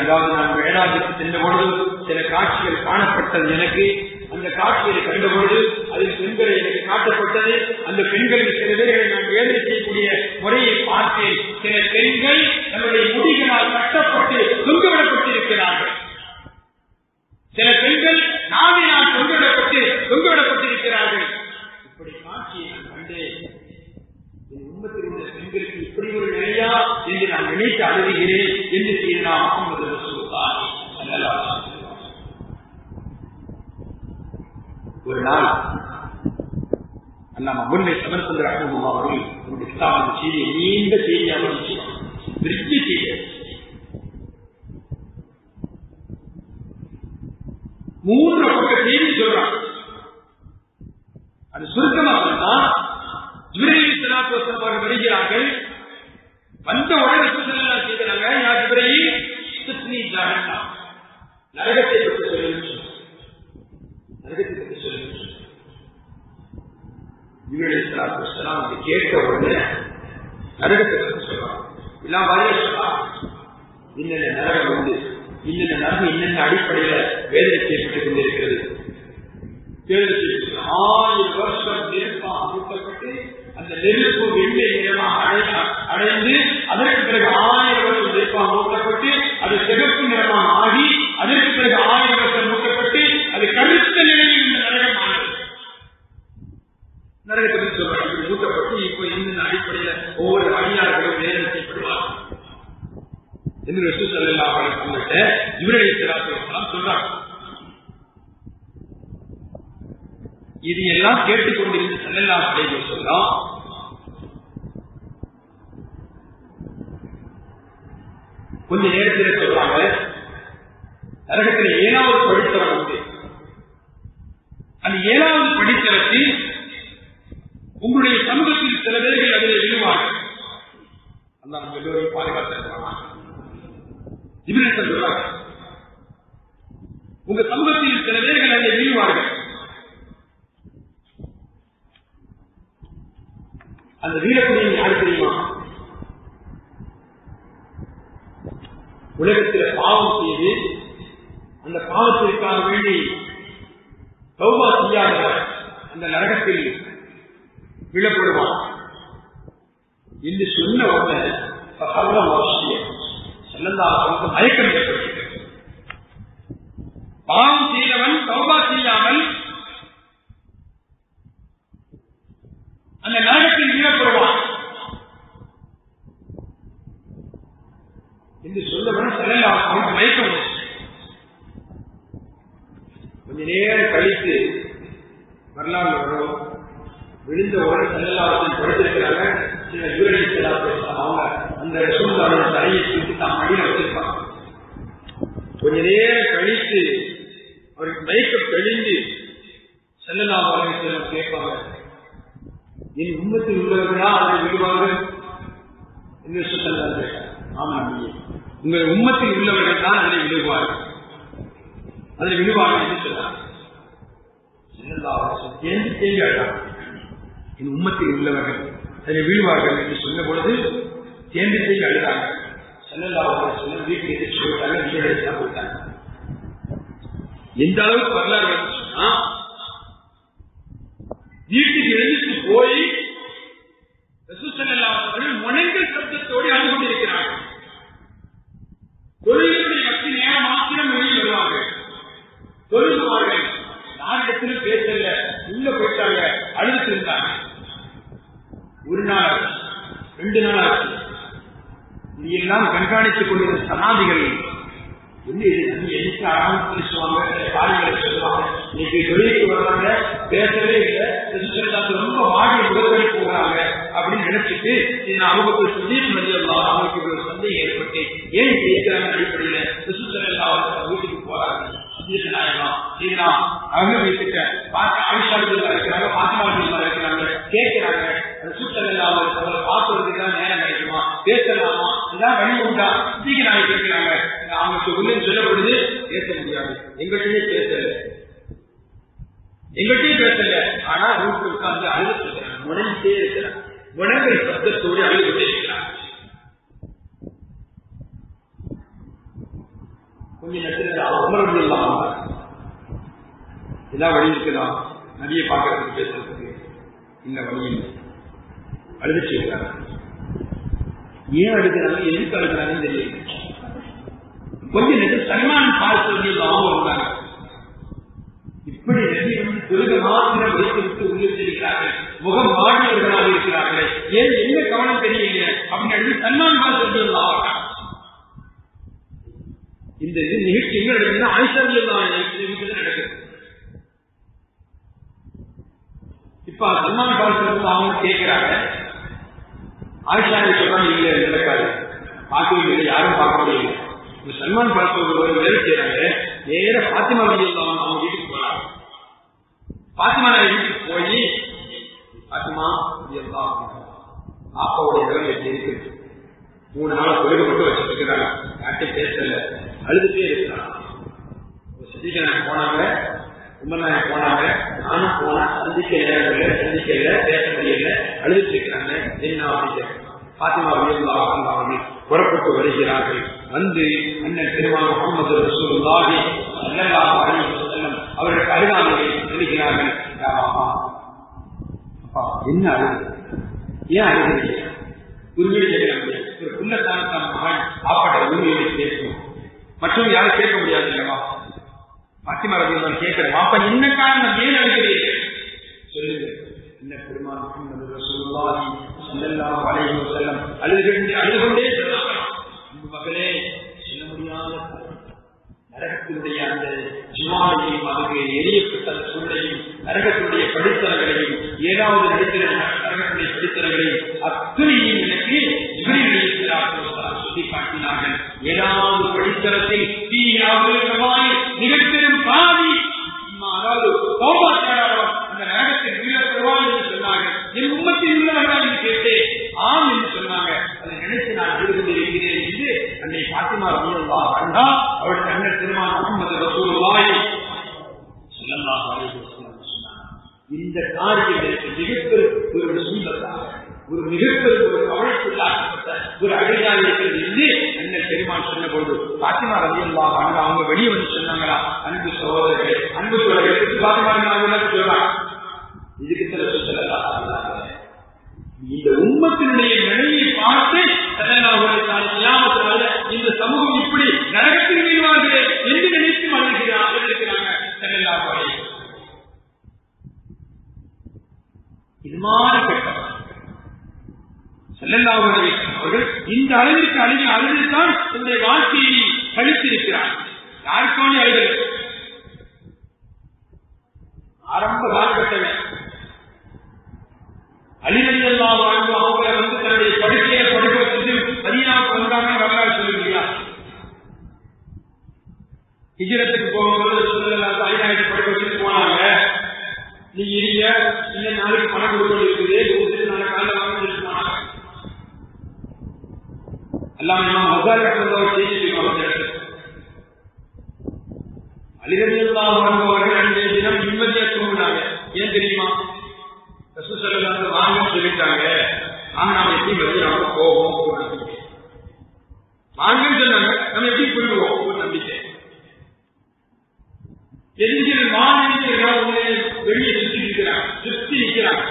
அதாவது நான் வேளாண்மைக்கு சென்ற பொழுது சில காட்சிகள் காணப்பட்டது. எனக்கு அந்த காட்சியை கண்டபொழுது அதில் பெண்களை எனக்கு காட்டப்பட்டது. அந்த பெண்களில் சில பேர்களை நான் வேலை செய்யக்கூடிய முறையை பார்த்தேன். சில பெண்கள் தன்னுடைய முடிகளால் கட்டப்பட்டு தொங்கவிடப்பட்டிருக்கிறார்கள். சில பெண்கள் நாவினால் தொங்கவிடப்பட்டிருக்கிறார்கள். இப்படி காட்சியை நான் கண்டேன். என் உம்மத்தில் உள்ள பெண்களுக்கு இப்படி ஒரு நிலையா என்று நான் நினைத்து அழுகிறேன் என்று செய்தா முஹம்மது ரசூலுல்லாஹி ஸல்லல்லாஹு அலைஹி வஸல்லம். ஒரு நாள் அல்லாமா முல்லை சமர்சந்திர ரஹ்மத்துல்லாஹி அவர்கள் ஒரு கிதாபின் செய்தியை நீண்ட செய்தியாக விருத்தி செய்ய 3 பக்க செய்தி சொல்றாங்க. அது சுருக்கமாக சொன்னா, ஜிப்ரீல் ஸல்லல்லாஹு அலைஹி வஸல்லம் வருகிறார்கள். வந்த உடனே ரசூலுல்லாஹி செய்கிறாங்க, யா ஜிப்ரீல் இஸ்தினி ஜஹன்னம், நரகத்தை பற்றி சொல்லுங்க. நரகத்தை பற்றி சொல்லுங்க. ஜிப்ரீல் ஸல்லல்லாஹு அலைஹி வஸல்லம் கேட்ட உடனே நரகத்தை பற்றி சொல்றாங்க. எல்லாம் வாரியா சொல்றாங்க, இன்னென்ன நரகம் உண்டு, இன்னென்ன நரகம் இன்னென்ன அடிப்படையில வேதனை செய்யப்பட்டுக் கொண்டிருக்கிறது. 1000 வருஷம் நெருப்பாக ஊட்டப்பட்டு அந்த நெருப்பு வெள்ளை நிறமாக அடைந்து அதற்கு பிறகு 1000 வருஷம் நெருப்பாக ஊட்டப்பட்டு அது சிவப்பு நிறமாக ஆகி அதற்கு பிறகு 1000 வருஷம் ஊட்டப்பட்டு அது கருத்த நிலையில் இந்த நரகம் ஆனது. நரகத்தில் சொல்றாங்க ஊட்டப்பட்டு இப்போ இந்த அடிப்படையில ஒவ்வொரு அடியார்களும் வேதனை செய்யப்படுவார் என்று ரசூல் ஸல்லல்லாஹு அலைஹி வஸல்லம் ஜிப்ரீல் ஸல்லல்லாஹு அலைஹி வஸல்லம் சொல்றாங்க. இது எல்லாம் கேட்டுக்கொண்டிருந்த ஸல்லல்லாஹு அலைஹி வஸல்லம் கொஞ்ச நேரத்தில் சொல்றாங்க, நரகத்தில் 7வது படித்தவன் உண்டு. அந்த 7வது படித்தரத்தில் உங்களுடைய சமூகத்தில் சில பேர்கள் அதில் விழுவார்கள். அல்லாஹ் நம்ம எல்லோரையும் பாதுகாத்திருக்கிறான். ஜிப்ரீல் சொல்றாங்க, உங்க சமூகத்தில் சில பேர்கள் அதில் விழுவார்கள். அந்த வீரக்கூடிய யாரு தெரியுமா? உலகத்தில் பாவம் செய்து அந்த பாவத்திற்காக வேண்டி தௌபா செய்யாத அந்த நரகத்தில் விழப்படுவான் என்று சொன்ன உடனே மயக்கம் ஏற்படுகிறது. பாவம் செய்தவன் தௌபா செய்யாமல் அந்த நரகத்தில் வீழப்படுவான் என்று சொல்லவன ஸல்லல்லாஹு மயக்கம். கொஞ்ச நேரம் கழித்து வரலாறு வரும். விழுந்த உடனே ஸல்லல்லாஹு படுத்திருக்கிறாங்க. சில ஜிப்ரீல் அவங்க அந்த ரசூலுல்லாஹ்வுடைய தலையை தூக்கி தான் மடியில வச்சிருப்பாங்க. கொஞ்ச நேரம் கழித்து அவருக்கு மயக்கம் தெளிந்து ஸல்லல்லாஹு அலைஹி வஸல்லம் கேட்பாங்க, என் உம்மத்தில் உள்ளவர்களா அதை விடுவார்கள் என்று சொல்லுங்கள். ஆமா, உங்கள் உம்மத்தில் உள்ளவர்கள் தான் அதை விடுவார்கள். அதில் விழுவார்கள் என்று சொன்னார். தேங்கி அழுதார். என் உம்மத்தில் உள்ளவர்கள் அதில் விழுவார்கள் என்று சொன்ன பொழுது தேங்கி அழுதாங்க. ஸல்லல்லாஹு வீட்டுக்கு எதிர்த்து போட்டாங்க, வீடு போட்டாங்க. எந்த அளவுக்கு வரலாறு சொன்னா, வீட்டுக்கு எழுதிட்டு போய் ரசூல் ஸல்லல்லாஹு அலைஹி வஸல்லம் முனைகள் சப்தத்தோடு அழுது கொண்டிருக்கிறார்கள். தொழில்களுடைய பற்றி நேரம் மாத்திரம் வெளியில் வருவாங்க, தொழுவார்கள். யாரிடத்திலும் பேசல, உள்ள போயிட்டாங்க, அழுதுட்டு இருந்தாங்க. ஒரு நாள் ஆச்சு, 2 நாள் ஆச்சு. இதையெல்லாம் கண்காணித்துக் கொண்டிருந்த சனாதிகள் என்ன எண்ணிக்கை அழகாக பேசுவாங்க, காரியங்களை சொல்லுவாங்க. இன்னைக்கு தொழிலுக்கு வர்றாங்க, பேசவே இல்லை, ரொம்ப வாடி முதல்வரை போகிறாங்க அப்படின்னு நினைச்சிட்டு அவங்க சொல்லி அவங்களுக்கு ஒரு சந்தேகம் ஏற்பட்டு ஏன் கேட்கிறாங்க அடிப்படையில் வீட்டுக்கு போறாங்க. அவங்க வீட்டுக்க பார்க்க ஆயிஷாடுகளா இருக்கிறாங்க, பாத்திமாடுகளா இருக்கிறாங்க, கேட்கிறாங்க. பார்க்கறதுக்கு நேரம் கிடைக்குமா, பேசலாமா, இதான் வழி உண்டா சீக்கிரம் கேட்கிறாங்க. அவங்களுக்கு உள்ள சொல்லப்படுது, பேச முடியாது, எங்கள்கிட்டயே பேசல. ஆனா வீட்டுக்கு உட்கார்ந்து அழுது இருக்கிறாங்க, முனைஞ்சிட்டே இருக்கிறாங்க, முனைகள் சப்தத்தோடு அழுதுகிட்டே இருக்கிறாங்க. கொஞ்ச நேரத்தில் அமர்வு இல்லாம எல்லா வழி இருக்குதான் நதியை பார்க்கறதுக்கு பேசுறதுக்கு இந்த வழியில் அழுதுச்சு இருக்கிறாங்க. ஏன் அழுகிறாங்க, எதுக்கு அழுகிறாங்கன்னு தெரியல. கொஞ்ச நேரம் சல்மான் பார்த்து இருந்தாங்க. இப்படி நதி பெருக மாத்திரம் வைத்துவிட்டு உள்ளிருக்கிறார்கள், முகம் மாடியவர்களாக இருக்கிறார்கள், ஏன் என்ன கவனம் தெரியல அப்படின்னு சல்மான் பார்த்து இந்த நிகழ்ச்சி எங்க நடக்குதுன்னா ஆயிஷா நடக்குது. இப்ப சல்மான் காலத்துல அவங்க கேட்கிறாங்க, ஆயிஷா சொல்றாங்க இல்ல நடக்காது, பார்க்கவே இல்லை, யாரும் பார்க்க முடியல. இந்த சல்மான் காலத்துல ஒரு வேலை செய்யறாங்க, நேர பாத்திமா அவங்க வீட்டுக்கு போறாங்க. பாத்திமா வீட்டுக்கு போய் பாத்திமா பாப்பாவுடைய நிலம் எப்படி இருக்கு, 3 நாளா கொழுகு மட்டும் வச்சுட்டு இருக்கிறாங்க, யார்கிட்ட பேசல, அழுதுட்டே இருக்கிறாங்க. சந்திக்க போனாங்க, உமர்நாயகம் போனாங்க, நானும் போனேன், சந்திக்க நேரங்கள்ல பேச முடியல, அழுதுட்டு இருக்கிறாங்க. என்ன அப்படின்னு பாத்திமா அவர்கள் புறப்பட்டு வருகிறார்கள். வந்து அண்ணன் பெருமாள் முஹம்மது ரசூலுல்லாஹி ஸல்லல்லாஹு அலைஹி வஸல்லம் அவர்களுக்கு அருகாமையை சொல்லுகிறார்கள். அப்பா என்ன அழுது, ஏன் அழுகிறீங்க? உரிமையை கேட்க முடியாது, ஒரு புள்ளத்தான் மகன் ஆப்பட்ட உரிமையை கேட்கணும், மற்றும் யாரும் கேட்க முடியாது இல்லவா? பாத்திமா ரலியல்லாஹு கேட்கிறேன், அப்ப என்ன காரணம், ஏன் அழுகிறீர்கள் சொல்லுங்க. என்ன பெருமாள் முஹம்மது ரசூலுல்லாஹி ஸல்லல்லாஹு அலைஹி வஸல்லம் அழுதுகொண்டே சொன்னாங்க, மகளே சொல்ல முடியாத நரகத்தினுடைய அந்த ஜுவாலையும் அதுக்கு எரியப்பட்ட அந்த சூழலையும் நரகத்தினுடைய படித்தரங்களையும் 7வது நடிக்கிற நரகத்தினுடைய படித்தரங்களையும் அத்தனையும் எனக்கு சுட்டி காட்டினார்கள். 7வது படித்தரத்தில் மிகப்பெரும் பாதி, அதாவது அந்த நரகத்தில் வீழப்படுவார் என்று சொன்னார்கள். என் உம்மத்தில் உள்ளவர்கள் என்று கேட்டேன், ஆம் என்று சொன்னாங்க. அதை நினைத்து நான் எழுது கொண்டிருக்கிறேன் என்று அன்னை பாத்திமா ரலியல்லாஹு அன்ஹா அவருடைய அண்ணன் பெருமாள் முஹம்மது ரசூலுல்லாஹி ஸல்லல்லாஹு அலைஹி வஸல்லம் சொன்னார். இந்த காரியம் எனக்கு மிகப்பெரும் ஒரு சுந்தரமாக, ஒரு மிகப்பெரும் ஒரு கவலைக்குள்ளாக்கப்பட்ட ஒரு அழகாக இருக்கிறது என்று அண்ணன் பெருமாள் சொன்னபோது பாத்திமா ரலியல்லாஹு அன்ஹா அவங்க வெளியே வந்து சொன்னாங்களா, அன்பு சகோதரர்களே, அன்பு சகோதரர்களுக்கு பாத்திமா சொல்றாங்க, இதுக்கு இந்த உம்மத்தினுடைய நிலையை பார்த்து இந்த சமூகம் இப்படி நரகத்தில் வீழ்வார்கள் என்று நினைத்து அழுகிறாங்க. இது மாதிரி கட்டம் ஸல்லல்லாஹு அலைஹி வஸல்லம் அவர்கள் இந்த அளவிற்கு அழுதுதான் தன்னுடைய வாழ்க்கையை கழித்திருக்கிறார். யாருக்கான அழுதல் ஆரம்ப காலகட்டங்கள் அலிரலியல்லாஹு அன்ஹு அவங்க வந்து தன்னுடைய படுக்கையை படுக்க வச்சு மதீனாவுக்கு வந்தாங்க. வரலாறு சொல்லுவீங்களா? ஹிஜ்ரத்துக்கு போகும்போது ஸல்லல்லாஹு அலைஹி வஸல்லம் படுக்க வச்சுட்டு போனாங்க. நீங்க இருங்க, இன்னும் நாளைக்கு பணம் கொடுக்க இருக்குது, நாளை காலையில் வாங்க சொல்லிட்டு போனாங்க. எல்லாம் நம்ம மசாலா செய்தி அலிரலியல்லாஹு ரலியல்லாஹு அன்ஹு அவர்கள் அன்றைய தினம் நிம்மதியா தூங்கினாங்க. ஏன் தெரியுமா? ரசூல் ஸல்லல்லாஹு அலைஹி வஸல்லம் வாங்கன்னு சொல்லிட்டாங்க. ஆனா நாம எப்படி மதியானோட போவோம் ஒரு நம்பிக்கை. வாங்கன்னு சொன்னாங்க, நம்ம எப்படி போயிடுவோம் ஒரு நம்பிக்கை. எதிர்கிற மாநிலங்களை வெளியே சுற்றி நிற்கிறாங்க.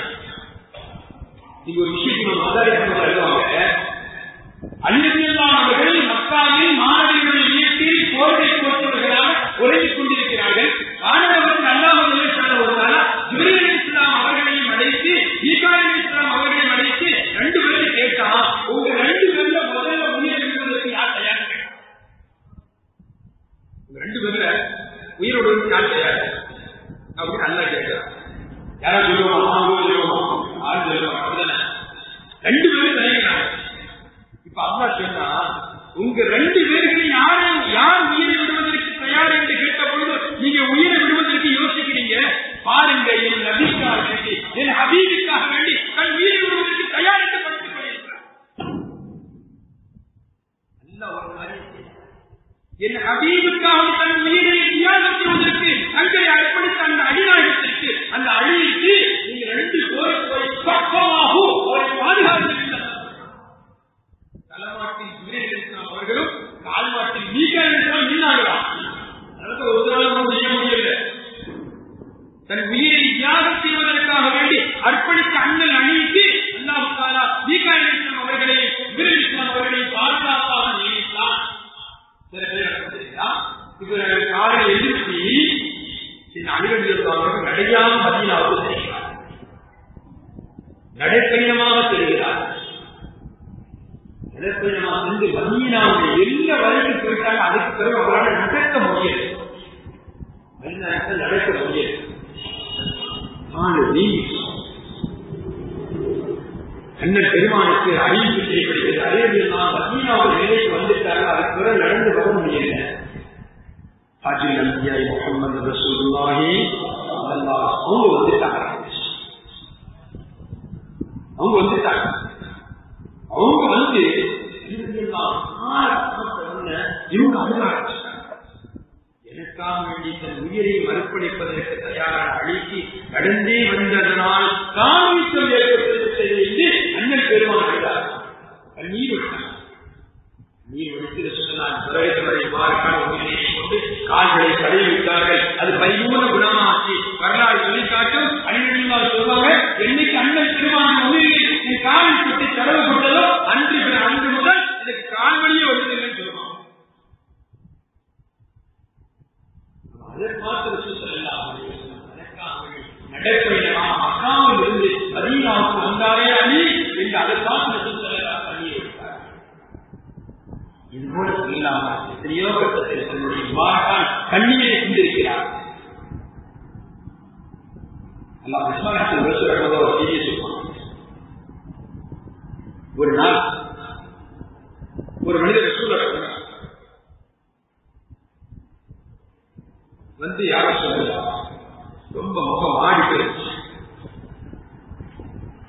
நீங்க ஒரு விஷயத்தை மதாரியாக எழுதுவாங்க. அலிரலியல்லாஹு அவர்கள் மக்காவில் மாணவர்களுடைய வீட்டில் கோட்டை போட்டவர்களாக உறங்கிக் கொண்டிருக்கிறார்கள். மாணவர்கள் அல்லாஹ்வுடைய ஸல்லல்லாஹு ஜிப்ரீல் அலைஹிஸ்ஸலாம் அவர்களையும் அழைத்து மீகாயில் அலைஹிஸ்ஸலாம் அவர்களையும் அழைத்து ரெண்டு பேரும் கேட்டா, உங்க ரெண்டு பேர்ல முதல்ல உயிர் விடுவதற்கு யார் தயார்? உங்க ரெண்டு பேர்ல உயிரோடு யார் தயார் அப்படின்னு நல்லா கேட்கிறார். யாரா சொல்லுவோமா? ஆறு சொல்லுவாங்க. அப்படிதானே? ரெண்டு பேரும் தயாரிக்கிறாங்க. இப்ப அல்லா சொன்னா, உங்க ரெண்டு பேருக்கு யார் உயிரை விடுவதற்கு தயார் என்று கேட்ட பொழுது நீங்க உயிரை விடுவதற்கு யோசிக்கிறீங்க. பாருங்க, என் நபிக்காக வேண்டி, என் ஹபீபுக்காக வேண்டி தன் உயிரை விடுவதற்கு தயார் என்று படித்துக் கொண்டிருக்கிறார். என் ஹபீபுக்காக தன் உயிரை தியாகம் செய்வதற்கு அங்கே அர்ப்பணித்த அந்த அடிநாயகத்திற்கு, அந்த அழிக்கு நீங்க ரெண்டு போய் பக்கமாகும் அவரை பாதுகாத்திருக்கிறார். தலைமாட்டில் ஜிப்ரீல் அவர்களும் கால்மாட்டில் மீகாயில் நின்றார்களாம். ஒரு நாளும் செய்ய முடியல. தன் உயிரை தியாகம் செய்வதற்காக வேண்டி அர்ப்பணித்த அண்ணல் அணிக்கு அல்லாஹ் தஆலா மீகாயில் அவர்களையும் ஜிப்ரீல் அவர்களையும் பாதுகாப்பாக நியமித்தார். சில பேர் இவர் காலை எதிர்த்து அலிரலியல்லாஹு நடையாக மதீனாவுக்கு செல்கிறார். நடைப்பயணமாக செல்கிறார். நடைப்பயணமாக சென்று மதீனாவுடைய எல்லா வரைக்கும் போயிட்டாங்க. அதுக்கு பிறகு அவரால் நடக்க முடியல. நடக்க முடியல. அண்ணன் பெருமானுக்கு அறிவிப்பு செய்யப்படுகிறது. அலிரலியல்லாஹு மதீனாவுடைய நிலைக்கு வந்துட்டாங்க. அதுக்கு பிறகு நடந்து வர முடியல. ஹாஜில் நபியாய் முஹம்மது ரசூலுல்லாஹி ஸல்லல்லாஹு அலைஹி வஸல்லம் அவங்க வந்துட்டாங்க. அவங்க வந்து இவங்க அழுக எனக்காக வேண்டி தன் உயிரை மறுப்பளிப்பதற்கு தயாரான அழிக்கு கடந்தே வந்ததனால் காமித்தம் ஏற்பட்டது என்று அண்ணன் பெருமான் அழுதார். நீர் விட்டார். நீர் வெடித்து சொன்னால் பிறகு மாறுக்கான உயிரை கொண்டு கால்களை தடைவிட்டார்கள். அது பரிபூர்ண குணமாக்கி வரலாறு சொல்லிக்காட்டும். அலிரலியல்லாஹு சொல்வாங்க, என்னைக்கு அண்ணன் பெருமான் உயிரை என் காலில் சுட்டி தடவப்பட்டதோ அன்று முதல் எனக்கு கால்வழியே வருவதில்லைன்னு சொல்லுவாங்க. அதை பார்த்து நடைப்பயணமாக மக்காவில் இருந்து மதீனாவுக்கு வந்தாரே அலி என்று அதை பார்த்து தண்ணீர் விட்டார். இது போல இல்லாமல் எத்தனையோ கட்டத்தில் தன்னுடைய மாற்றான் கண்ணீரை கொண்டிருக்கிறார். ஒரு நாள் ஒரு மனிதர் வந்து யார சொல்ல ரொம்ப முகம் ஆடி போயிடுச்சு.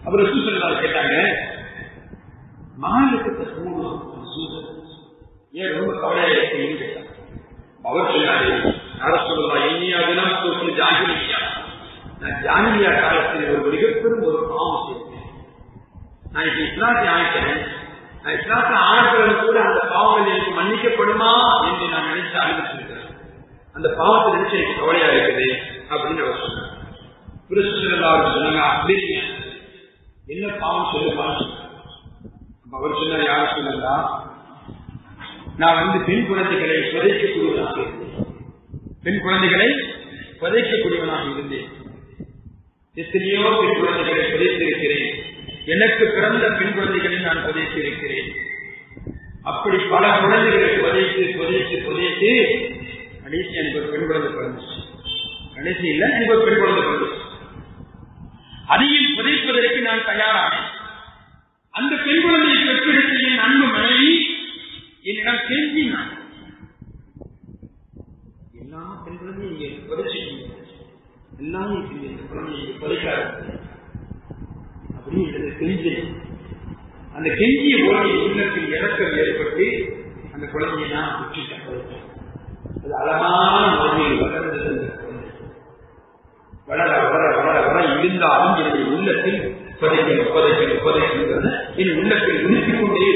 அவர் ரசூலுல்லாஹ் கேட்டாங்க, மாலுக்கு ஏன் ரொம்ப கவலையா இருக்குன்னு கேட்டாங்க. அவர் சொன்னாரு, யார சொல்லலாம், இனியாதுனா ஜாகிலியா, நான் ஜாகிலியா காலத்தில் ஒரு மிகப்பெரும் ஒரு பாவம் செய்தேன். நான் இப்ப இஸ்லாத்தை ஆயிட்டேன். நான் இஸ்லாத்தை ஆனப்பிறகு கூட அந்த பாவங்கள் எனக்கு மன்னிக்கப்படுமா என்று நான் நினைச்சு அனுப்பிச்சிருக்கிறேன். அந்த பாவத்தை நினைச்சு எனக்கு கவலையா இருக்குது அப்படின்னு அவர் சொன்னார். சொன்னாங்க, அப்படி என்ன பாவம் சொல்லுவாங்க. அவர் சொன்னார், யாரும் சொல்லுங்களா, நான் வந்து பெண் குழந்தைகளை புதைக்கக்கூடியவனாக இருந்தேன். பெண் குழந்தைகளை புதைக்கக்கூடியவனாக இருந்தேன். எத்தனையோ பெண் குழந்தைகளை புதைத்திருக்கிறேன். எனக்கு பிறந்த பெண் குழந்தைகளை நான் புதைத்திருக்கிறேன். அப்படி பல குழந்தைகளை புதைத்து புதைத்து புதைத்து கடைசி எனக்கு ஒரு பெண் குழந்தை பிறந்துச்சு. கடைசி இல்லை, எனக்கு ஒரு பெண் குழந்தை பிறந்துச்சு. அதையும் புதைப்பதற்கு நான் தயாரானேன். அந்த பெண் குழந்தையை பெற்றெடுத்த என் அன்பு மனைவி என்னிடம் கெஞ்சினான், எல்லா பெண் குழந்தையும் இங்கே புதைச்சிட்டீங்க, எல்லாரும் இந்த குழந்தையை புதைக்காது அப்படின்னு கெஞ்சேன். அந்த கெஞ்சிய ஓடி உள்ளத்தில் இறக்கம் ஏற்பட்டு அந்த குழந்தையை நான் விட்டுட்டேன். அது அழகான முறையில் வளர்ந்தது. வளர வளர வளர வளர இருந்தாலும் என்னுடைய உள்ளத்தில் புதைக்கிறது என் உள்ளத்தில் நிறுத்திக் கொண்டே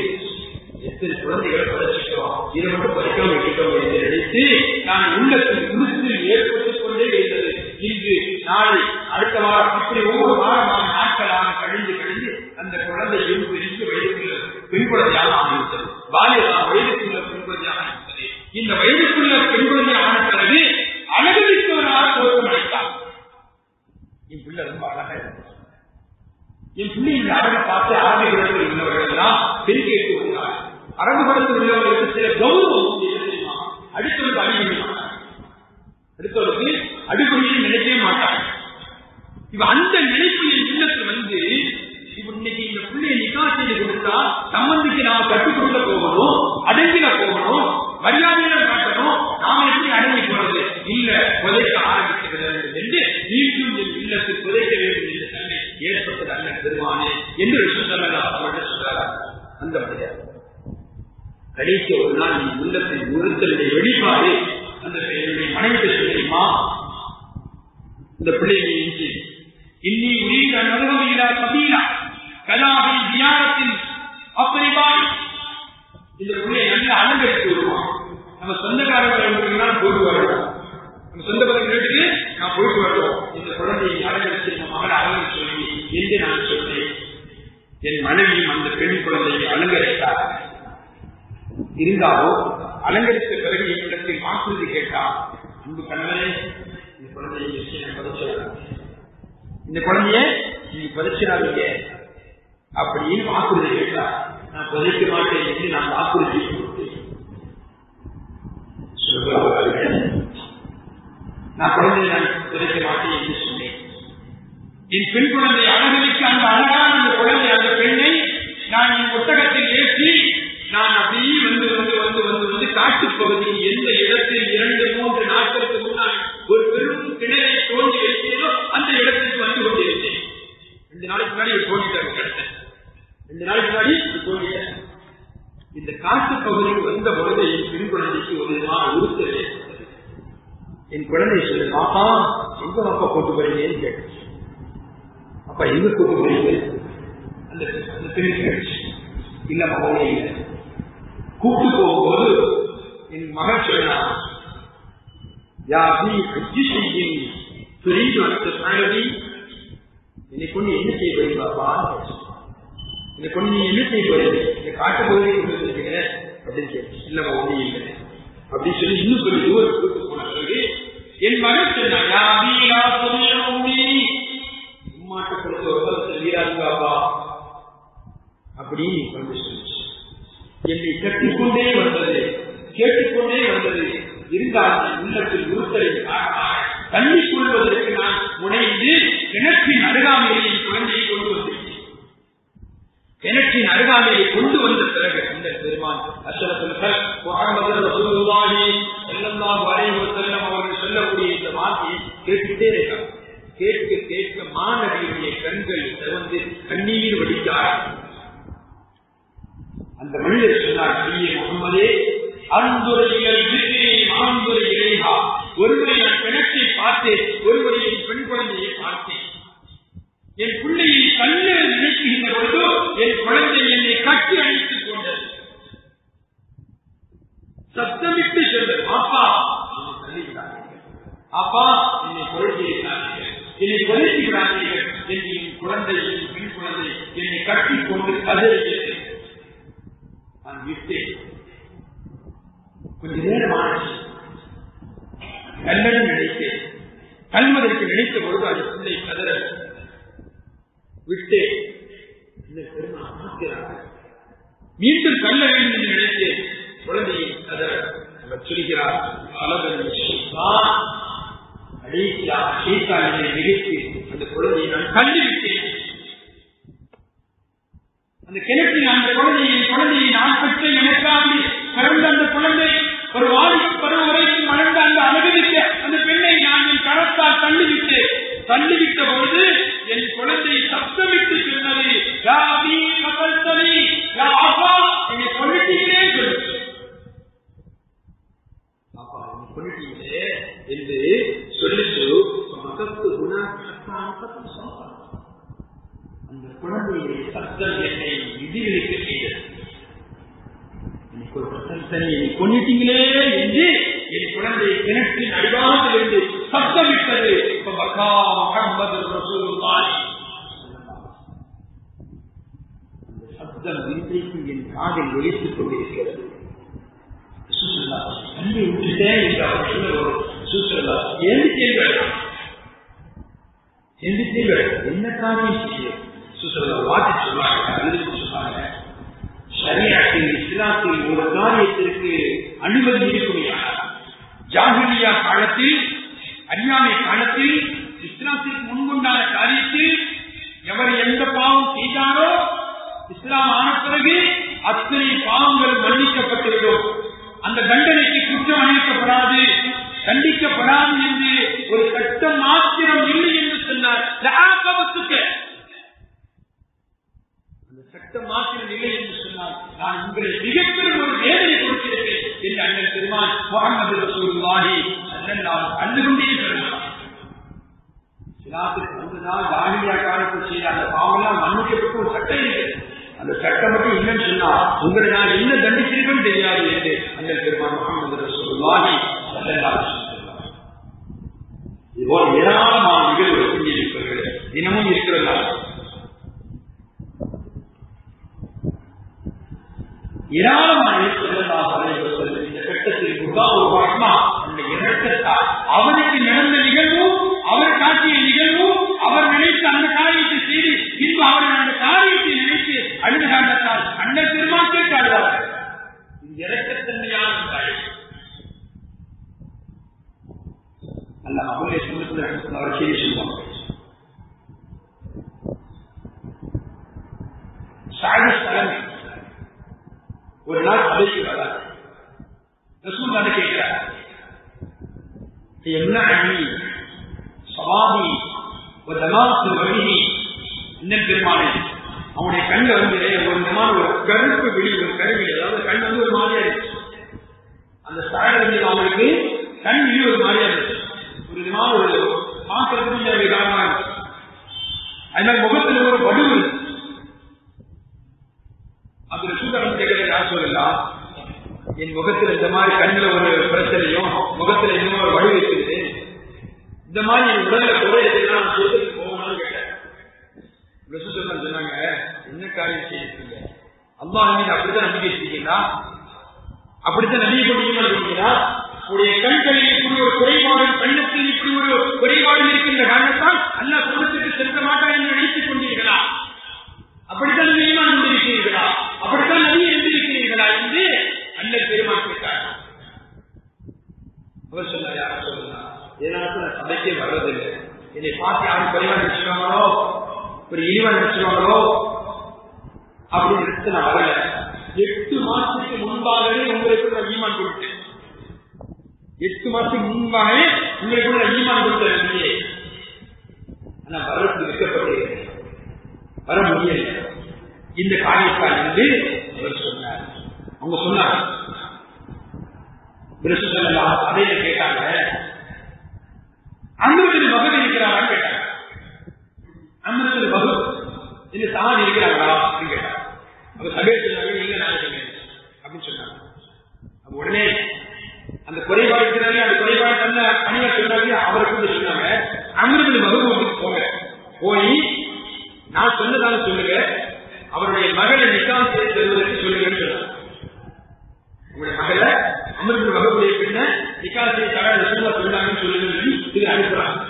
எத்தனை குழந்தைகளை புதைச்சிட்டோம், இதை மட்டும் புதைக்காம விட்டுட்டோம் என்று நினைத்து நான் உள்ளத்தில் நிறுத்தில் ஏற்பட்டுக் கொண்டே இருந்தது. இன்று நாளை அடுத்த வாரம் அப்படி ஒவ்வொரு வாரமான நாட்களாக கழிந்து அந்த குழந்தையும் பெரிய வயதுக்குள்ள பெண் குழந்தையாக ஆகிவிட்டது. வயதுக்குள்ள பெண் குழந்தையாக ஆகிவிட்டது. இந்த வயதுக்குள்ள பெண் குழந்தை ஆன பிறகு அழகுவித்தவராக தோற்றமடைத்தார். என் பிள்ளை ரொம்ப அழகா இருந்துச்சு. என் பிள்ளை இந்த அழகை பார்த்து அரபு இடத்தில் உள்ளவர்கள் எல்லாம் பெண் கேட்டு வருகிறார். அரபு படத்தில் உள்ளவர்களுக்கு சில கௌரவம் தெரியுமா? அடுத்தவருக்கு அடிபடி மாட்டாங்க, அடுத்தவருக்கு அடிபடியை நினைக்கவே மாட்டாங்க. இப்ப அந்த நினைப்பு என் இல்லத்தில் வந்து இப்ப இன்னைக்கு இந்த பிள்ளையை நிக்கா செய்து கொடுத்தா சம்பந்திக்கு நாம கற்றுக் கொடுக்க போகணும், அடங்கில போகணும், மரியாதையில காட்டணும். நாம எப்படி அடங்கி போறது? இல்ல புதைக்க ஆரம்பிக்கிறது என்று மீண்டும் என் இல்லத்தில் புதைக்க வேண்டும் என்ற தன்மை ஏற்பட்டது அல்ல பெருமானே என்று அவர்கள் சொல்றார். அந்த மனிதர் கடைசி ஒரு நாள் என் உள்ளத்தில் உறுத்தலுடைய வெளிப்பாடு அந்த மனைவி தெரியுமா? இந்த பிள்ளையை இன்னி உயிர் அனுபவீரா கபீரா கலாவின் தியானத்தில் அப்படிவாய் இந்த பிள்ளையை நல்ல அலங்கரித்து வருவான். நம்ம சொந்தக்காரர்கள் போயிட்டு வருவோம், நம்ம சொந்த பதவிகளுக்கு நான் போயிட்டு வருவோம். இந்த குழந்தையை அலங்கரித்து நம்ம மகளை அலங்கரித்து சொல்லி என்று நான் சொன்னேன். என் மனைவியும் அந்த பெண் குழந்தையை அலங்கரித்தார். இருந்தாலும் அலங்கரித்த பிறகு என்னிடத்தில் வாக்குறுதி கேட்டார். அன்பு கணவரே, இந்த குழந்தையை பரிசுறாங்க, இந்த குழந்தைய நீங்க பரிசுறாதீங்க அப்படின்னு வாக்குறுதி கேட்டார். நான் புதைக்க மாட்டேன் என்று நான் வாக்குறுதி கொடுத்தேன். நான் குழந்தையை நான் புதைக்க மாட்டேன் என்று சொன்னேன். என் பெண் குழந்தை அழகமைக்கு அந்த அழகான அந்த குழந்தை அந்த பெண்ணை நான் என் புத்தகத்தில் ஏற்றி நான் அப்படியே வந்து வந்து வந்து வந்து வந்து காட்டுப் பகுதியில் எந்த இடத்தில் 2-3 நாட்களுக்கு முன்னால் ஒரு பெரும் கிணறை தோண்டி வைத்ததோ அந்த இடத்திற்கு வந்து கொண்டிருந்தேன். 2 நாளைக்கு முன்னாடி தோண்டிட்டாங்க, 2 நாளைக்கு முன்னாடி தோண்டிட்டேன். இந்த காட்டு பகுதிக்கு வந்த பொழுது என் பெண் குழந்தைக்கு ஒரு விதமான உறுத்தல் ஏற்பட்டது. என் குழந்தை சொல்லு, பாப்பா எங்க அப்பா போட்டு போறீங்கன்னு கேட்டு, அப்பா எங்க கூட்டு போறீங்க? அந்த பெண் கேட்டுச்சு, இல்ல மகனே இல்லை. கூட்டு போகும்போது என் மகன் சொன்னா, என்னை கொண்டு என்ன செய்ய போறீங்க பாப்பா? என்னை கொண்டு நீ என்ன செய்ய போறீங்க? இந்த காட்டு பகுதியை கொண்டு வந்திருக்கீங்க அப்படின்னு கேட்டு, இல்ல ஒண்ணு இல்லை அப்படின்னு சொல்லி இன்னும் சொல்லி தூரம் கூட்டு போன பிறகு என் மகன் சொன்னா, உம்மாட்ட கொடுத்த ஒரு வீராதுக்காப்பா அப்படின்னு கொண்டு சொல்லி என்னை கட்டிக்கொண்டே வந்தது, கேட்டுக்கொண்டே வந்தது. இருந்தால் உள்ளத்தில் உறுத்தலை தள்ளிக் கொள்வதற்கு நான் முனைந்து கிணற்றின் அருகாமையை குழந்தையை கொண்டு வந்திருக்கேன். கிணற்றின் அருகாமையை கொண்டு வந்த பிறகு இந்த பெருமான் அஷ்ரஃபுல் முஹம்மது ரசூலுல்லாஹி ஸல்லல்லாஹு அலைஹி வஸல்லம் அவர்கள் சொல்லக்கூடிய இந்த வார்த்தையை கேட்டுட்டே இருக்காங்க. கேட்க கேட்க மாணவியுடைய கண்கள் திறந்து கண்ணீர் வடித்தார். அந்த மனிதர் சொன்னார், முகமதே அன்புரையில் ஆண்புரையிலேஹா, ஒருவரை நான் கிணற்றை பார்த்தேன், ஒருவரை என் பெண் குழந்தையை பார்த்தேன். என் பிள்ளையை கண்ணீர் நினைக்கின்ற பொழுது என் குழந்தை என்னை கட்டி அணைத்துக் கொண்டது. சத்தமிட்டு சொல்ல, அப்பா என்னை தள்ளிவிடாதீர்கள், அப்பா என்னை கொள்கிறார்கள், என்னை கொலைக்கிறார்கள் என்று என் குழந்தை, என் பெண் குழந்தை என்னை கட்டிக் கொண்டு கதறியது. நான் விட்டேன். கொஞ்ச நேரம் ஆச்சு, கல்லடி நினைத்தேன். கல்வதற்கு நினைத்த பொழுது அது பிள்ளை கதற விட்டேன். மீண்டும் கல்ல வேண்டும் என்று நினைத்தேன். குழந்தையை கதற அவர் சொல்கிறார், நிகழ்ச்சி அந்த குழந்தையை நான் கண்டுவிட்டேன். அந்த கிணற்றில் அந்த குழந்தையை நான் பெற்ற எனக்காக பிறந்த அந்த குழந்தை ஒரு வாலிப பருவம் வரைக்கும் வளர்ந்த அந்த அனுபவித்த அந்த பெண்ணை நான் என் கரத்தால் தள்ளிவிட்ட பொழுது என் குழந்தை சப்தமிட்டு சொன்னது, என்னை கொல்லிட்டீங்களே சொல்லு. அப்பா என்னை அந்த குழந்தையை சத்தம் என்னை விதிவிலக்க செய்தது. எனக்கு ஒரு பிரச்சனை, கொன்னிட்டீங்களே என்று என் குழந்தையை கிணற்றின் அடிவாரத்திலிருந்து சத்தமிட்டது. அந்த சத்தம் இன்றைக்கு என் காதில் ஒலித்துக் கொண்டிருக்கிறது. தண்ணி விட்டுட்டேன் என்று அவர் சொல்லுவார். என்ன காரியம் செய்ய வாட்டி சொன்னாங்க. ஷரியத்தில் இஸ்லாத்தில் ஒரு காரியத்திற்கு அனுமதி இருக்குமையா? ஜாஹிலியா காலத்தில், அறியாமை காலத்தில், இஸ்லாத்திற்கு முன்கொண்டான காரியத்தில் எவர் எந்த பாவம் செய்தாரோ இஸ்லாம் ஆன பிறகு அத்தனை பாவங்கள் மன்னிக்கப்பட்டுவிடும். அந்த தண்டனைக்கு குற்றம் அளிக்கப்படாது, கண்டிக்கப்படாது என்று ஒரு சட்டம் மாத்திரம் இல்லை என்று சொன்னார். அந்த சட்டம் மாத்திரம் இல்லை என்று சொன்னால் நான் உங்களை மிகப்பெரும் ஒரு வேதனை கொடுத்திருப்பேன் என்று அண்ணன் பெருமான் முஹம்மது ரசூலுல்லாஹி ஸல்லல்லாஹு அலைஹி வஸல்லம் சொன்னார். இஸ்லாத்துக்கு வந்ததால் ஜாஹிலியா காலத்தில் செய்த அந்த பாவமெல்லாம் மன்னிக்கப்பட்டு ஒரு சட்டம் இருக்கிறது. அந்த சட்டம் மட்டும் இல்லைன்னு சொன்னா உங்களை நான் என்ன தண்டிச்சிருக்கேன்னு தெரியாது என்று அண்ணன் பெருமான் முஹம்மது ரசூலுல்லாஹி ஸல்லல்லாஹு அலைஹி வஸல்லம். இதுபோல் ஏராளமான நிகழ்வுகள் செஞ்சிருக்கிறார்கள், தினமும் இருக்கிறதா? ஏராளமான இந்த கட்டத்தில் இறக்கத்தால் அவனுக்கு நடந்த நிகழ்வும், அவர் காட்டிய நிகழ்வும், அவர் நினைத்த அந்த காரியத்தை செய்து பின்பு அவர்கள் அந்த காரியத்தை நினைத்து அழுத காரணத்தால் அண்ணன் பெருமாக்கே காடுவார்கள். இறக்கத்தன்மையான காரியம் அல்ல. அவர்களே சொல்லுங்கள், அவர் செய்தி சொல்லுவாங்க. தலைமை ஒரு நாள் சபைக்கு வராது. ரசூலுல்லாஹ் கேட்கிறார், என்ன அணி சவாதி ஒரு தமாத்து வழி இன்னும் பெருமானே, அவனுடைய கண்ணை வந்து ஒரு விதமான ஒரு கருப்பு விழி, ஒரு கருவி, அதாவது கண் வந்து ஒரு மாதிரியா இருக்கு. அந்த சாயல் அவங்களுக்கு கண் விழி ஒரு மாதிரியா இருக்கு, ஒரு விதமான ஒரு பாத்திரத்துக்கு காரணமா இருக்கு. அதனால முகத்தில் ஒரு வடுவு. அது ரசூலுல்லாஹ் கேட்கிறது, யார் சொல்லலாம், என் முகத்தில் இந்த மாதிரி கண்ணுல ஒரு பிரச்சனையும் முகத்துல இன்னும் ஒரு வழி இருக்குது, இந்த மாதிரி என் உடல்ல குறையதுன்னா நான் சொல்றதுக்கு போகணும்னு கேட்டேன். ரசூலுல்லாஹ் சொன்னாங்க, என்ன காரியம் செய்யறீங்க? அல்லாஹ் மீது அப்படித்தான் நம்பிக்கை வச்சிருக்கீங்களா? அப்படித்தான் நம்பிக்கை கொண்டிருக்கீங்களா? உடைய கண்களில் இப்படி ஒரு குறைபாடு, கண்ணத்தில் இப்படி ஒரு குறைபாடு இருக்கின்ற காரணத்தால் அல்லாஹ் சொர்க்கத்துக்கு செல்ல மாட்டார் என்று நினைத்துக் கொண்டீர்களா? அப்படித்தான் நீங்க ஈமான் கொண்டிருக்கிறீர்களா? அப்படித்தான் நபியை நம்பியிருக்கிறீர்களா என்று அண்ணன் பெருமான் கேட்டார். அவர் சொன்னார், யார சொல்லலாம், ஏதாவது நான் சபைக்கே வர்றதில்லை, என்னை பார்த்து யாரும் குறைவா நினைச்சுவாங்களோ, ஒரு இழிவா நினைச்சுவாங்களோ அப்படின்னு நினைச்சு நான் வரல. 8 மாசத்துக்கு முன்பாகவே உங்களுக்கு நான் ஈமான் கொடுத்தேன். 8 மாசத்துக்கு முன்பாகவே உங்களுக்கு நான் ஈமான் கொடுத்தேன். ஆனா வரத்து விற்கப்பட்டேன், வர முடியல. இந்த காரியத்தால் என்று அவர் சொன்னார். அவங்க சொன்னார், அதையில கேட்டாங்க, அமிர்தத்தில் மகன் இருக்கிறாரான்னு கேட்டாங்க. அமிர்தத்தில் மகன் இந்த சாதி இருக்கிறாங்களா அப்படின்னு கேட்டாங்க. அவர் சபையை சொன்னாங்க, இல்ல நான் அப்படின்னு சொன்னாங்க. அப்ப உடனே அந்த குறைபாடு இருக்கிறாங்க, அந்த குறைபாடு தந்த பணியா சொன்னாங்க. அவருக்கு சொன்னாங்க, அமிர்தத்தில் மகன் வீட்டுக்கு போங்க, போய் நான் சொன்னதான சொல்லுங்க, அவருடைய மகளை நிக்காம் செய்து தருவதற்கு சொல்லுங்கன்னு சொன்னாங்க. உங்களுடைய மகளை அமிர்த மகளுடைய பெண்ண நிக்காம் செய்து தர சொன்னாங்கன்னு சொல்லுங்க இது அனுப்புறாங்க.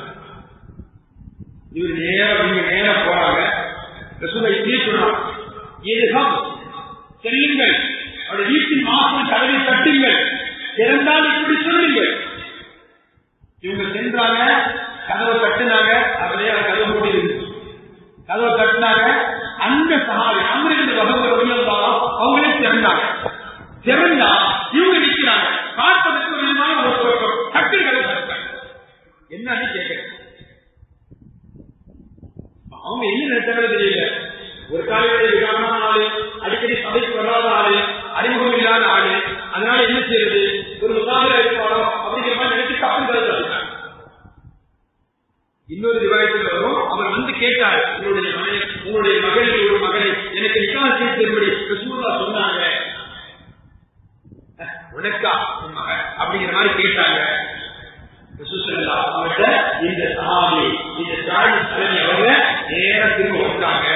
இவர் நேரம் போறாங்க. ரசூலை இப்படியே சொல்றாங்க, ஏதுகம் செல்லுங்கள், அவருடைய வீட்டின் மாசம் கதவை தட்டுங்கள், திறந்தால் இப்படி சொல்லுங்கள். இவங்க சென்றாங்க, கதவை தட்டுனாங்க, அவரே கதவை மூடி இருக்கு. கதவை தட்டினாங்க, அந்த சகாரி அமிர்த வகுப்பு அவங்களே திறந்தாங்க. திறந்தா இவங்க நிற்கிறாங்க, பார்ப்பதற்கு ஒரு விதமான ஒரு தட்டுகளை தட்டாங்க. என்னன்னு கேட்க அவங்க என்ன நினைச்சாங்க தெரியல. ஒரு காலையில விகாரமான ஆளு, அடிக்கடி சபைக்கு வராத ஆளு, அறிமுகம் இல்லாத ஆளு, அதனால என்ன செய்யறது, ஒரு முகாமில் இருப்பாரோ அப்படிங்கிற மாதிரி நினைச்சு தப்பு தட்டாங்க. இன்னொரு ரிவாயத்தில் வரும், அவர் வந்து கேட்டார், உங்களுடைய மகளில் ஒரு மகளை எனக்கு நிக்காஹ் செய்து தரும்படி ரசூலுல்லாஹ் சொன்னாங்க, உனக்கா மகன் அப்படிங்கிற மாதிரி கேட்டாங்க. ரசூலுல்லாஹ் அவர்கிட்ட இந்த சஹாபி இந்த சாயித் தலைமை அவங்க நேரா திரும்ப வந்தாங்க.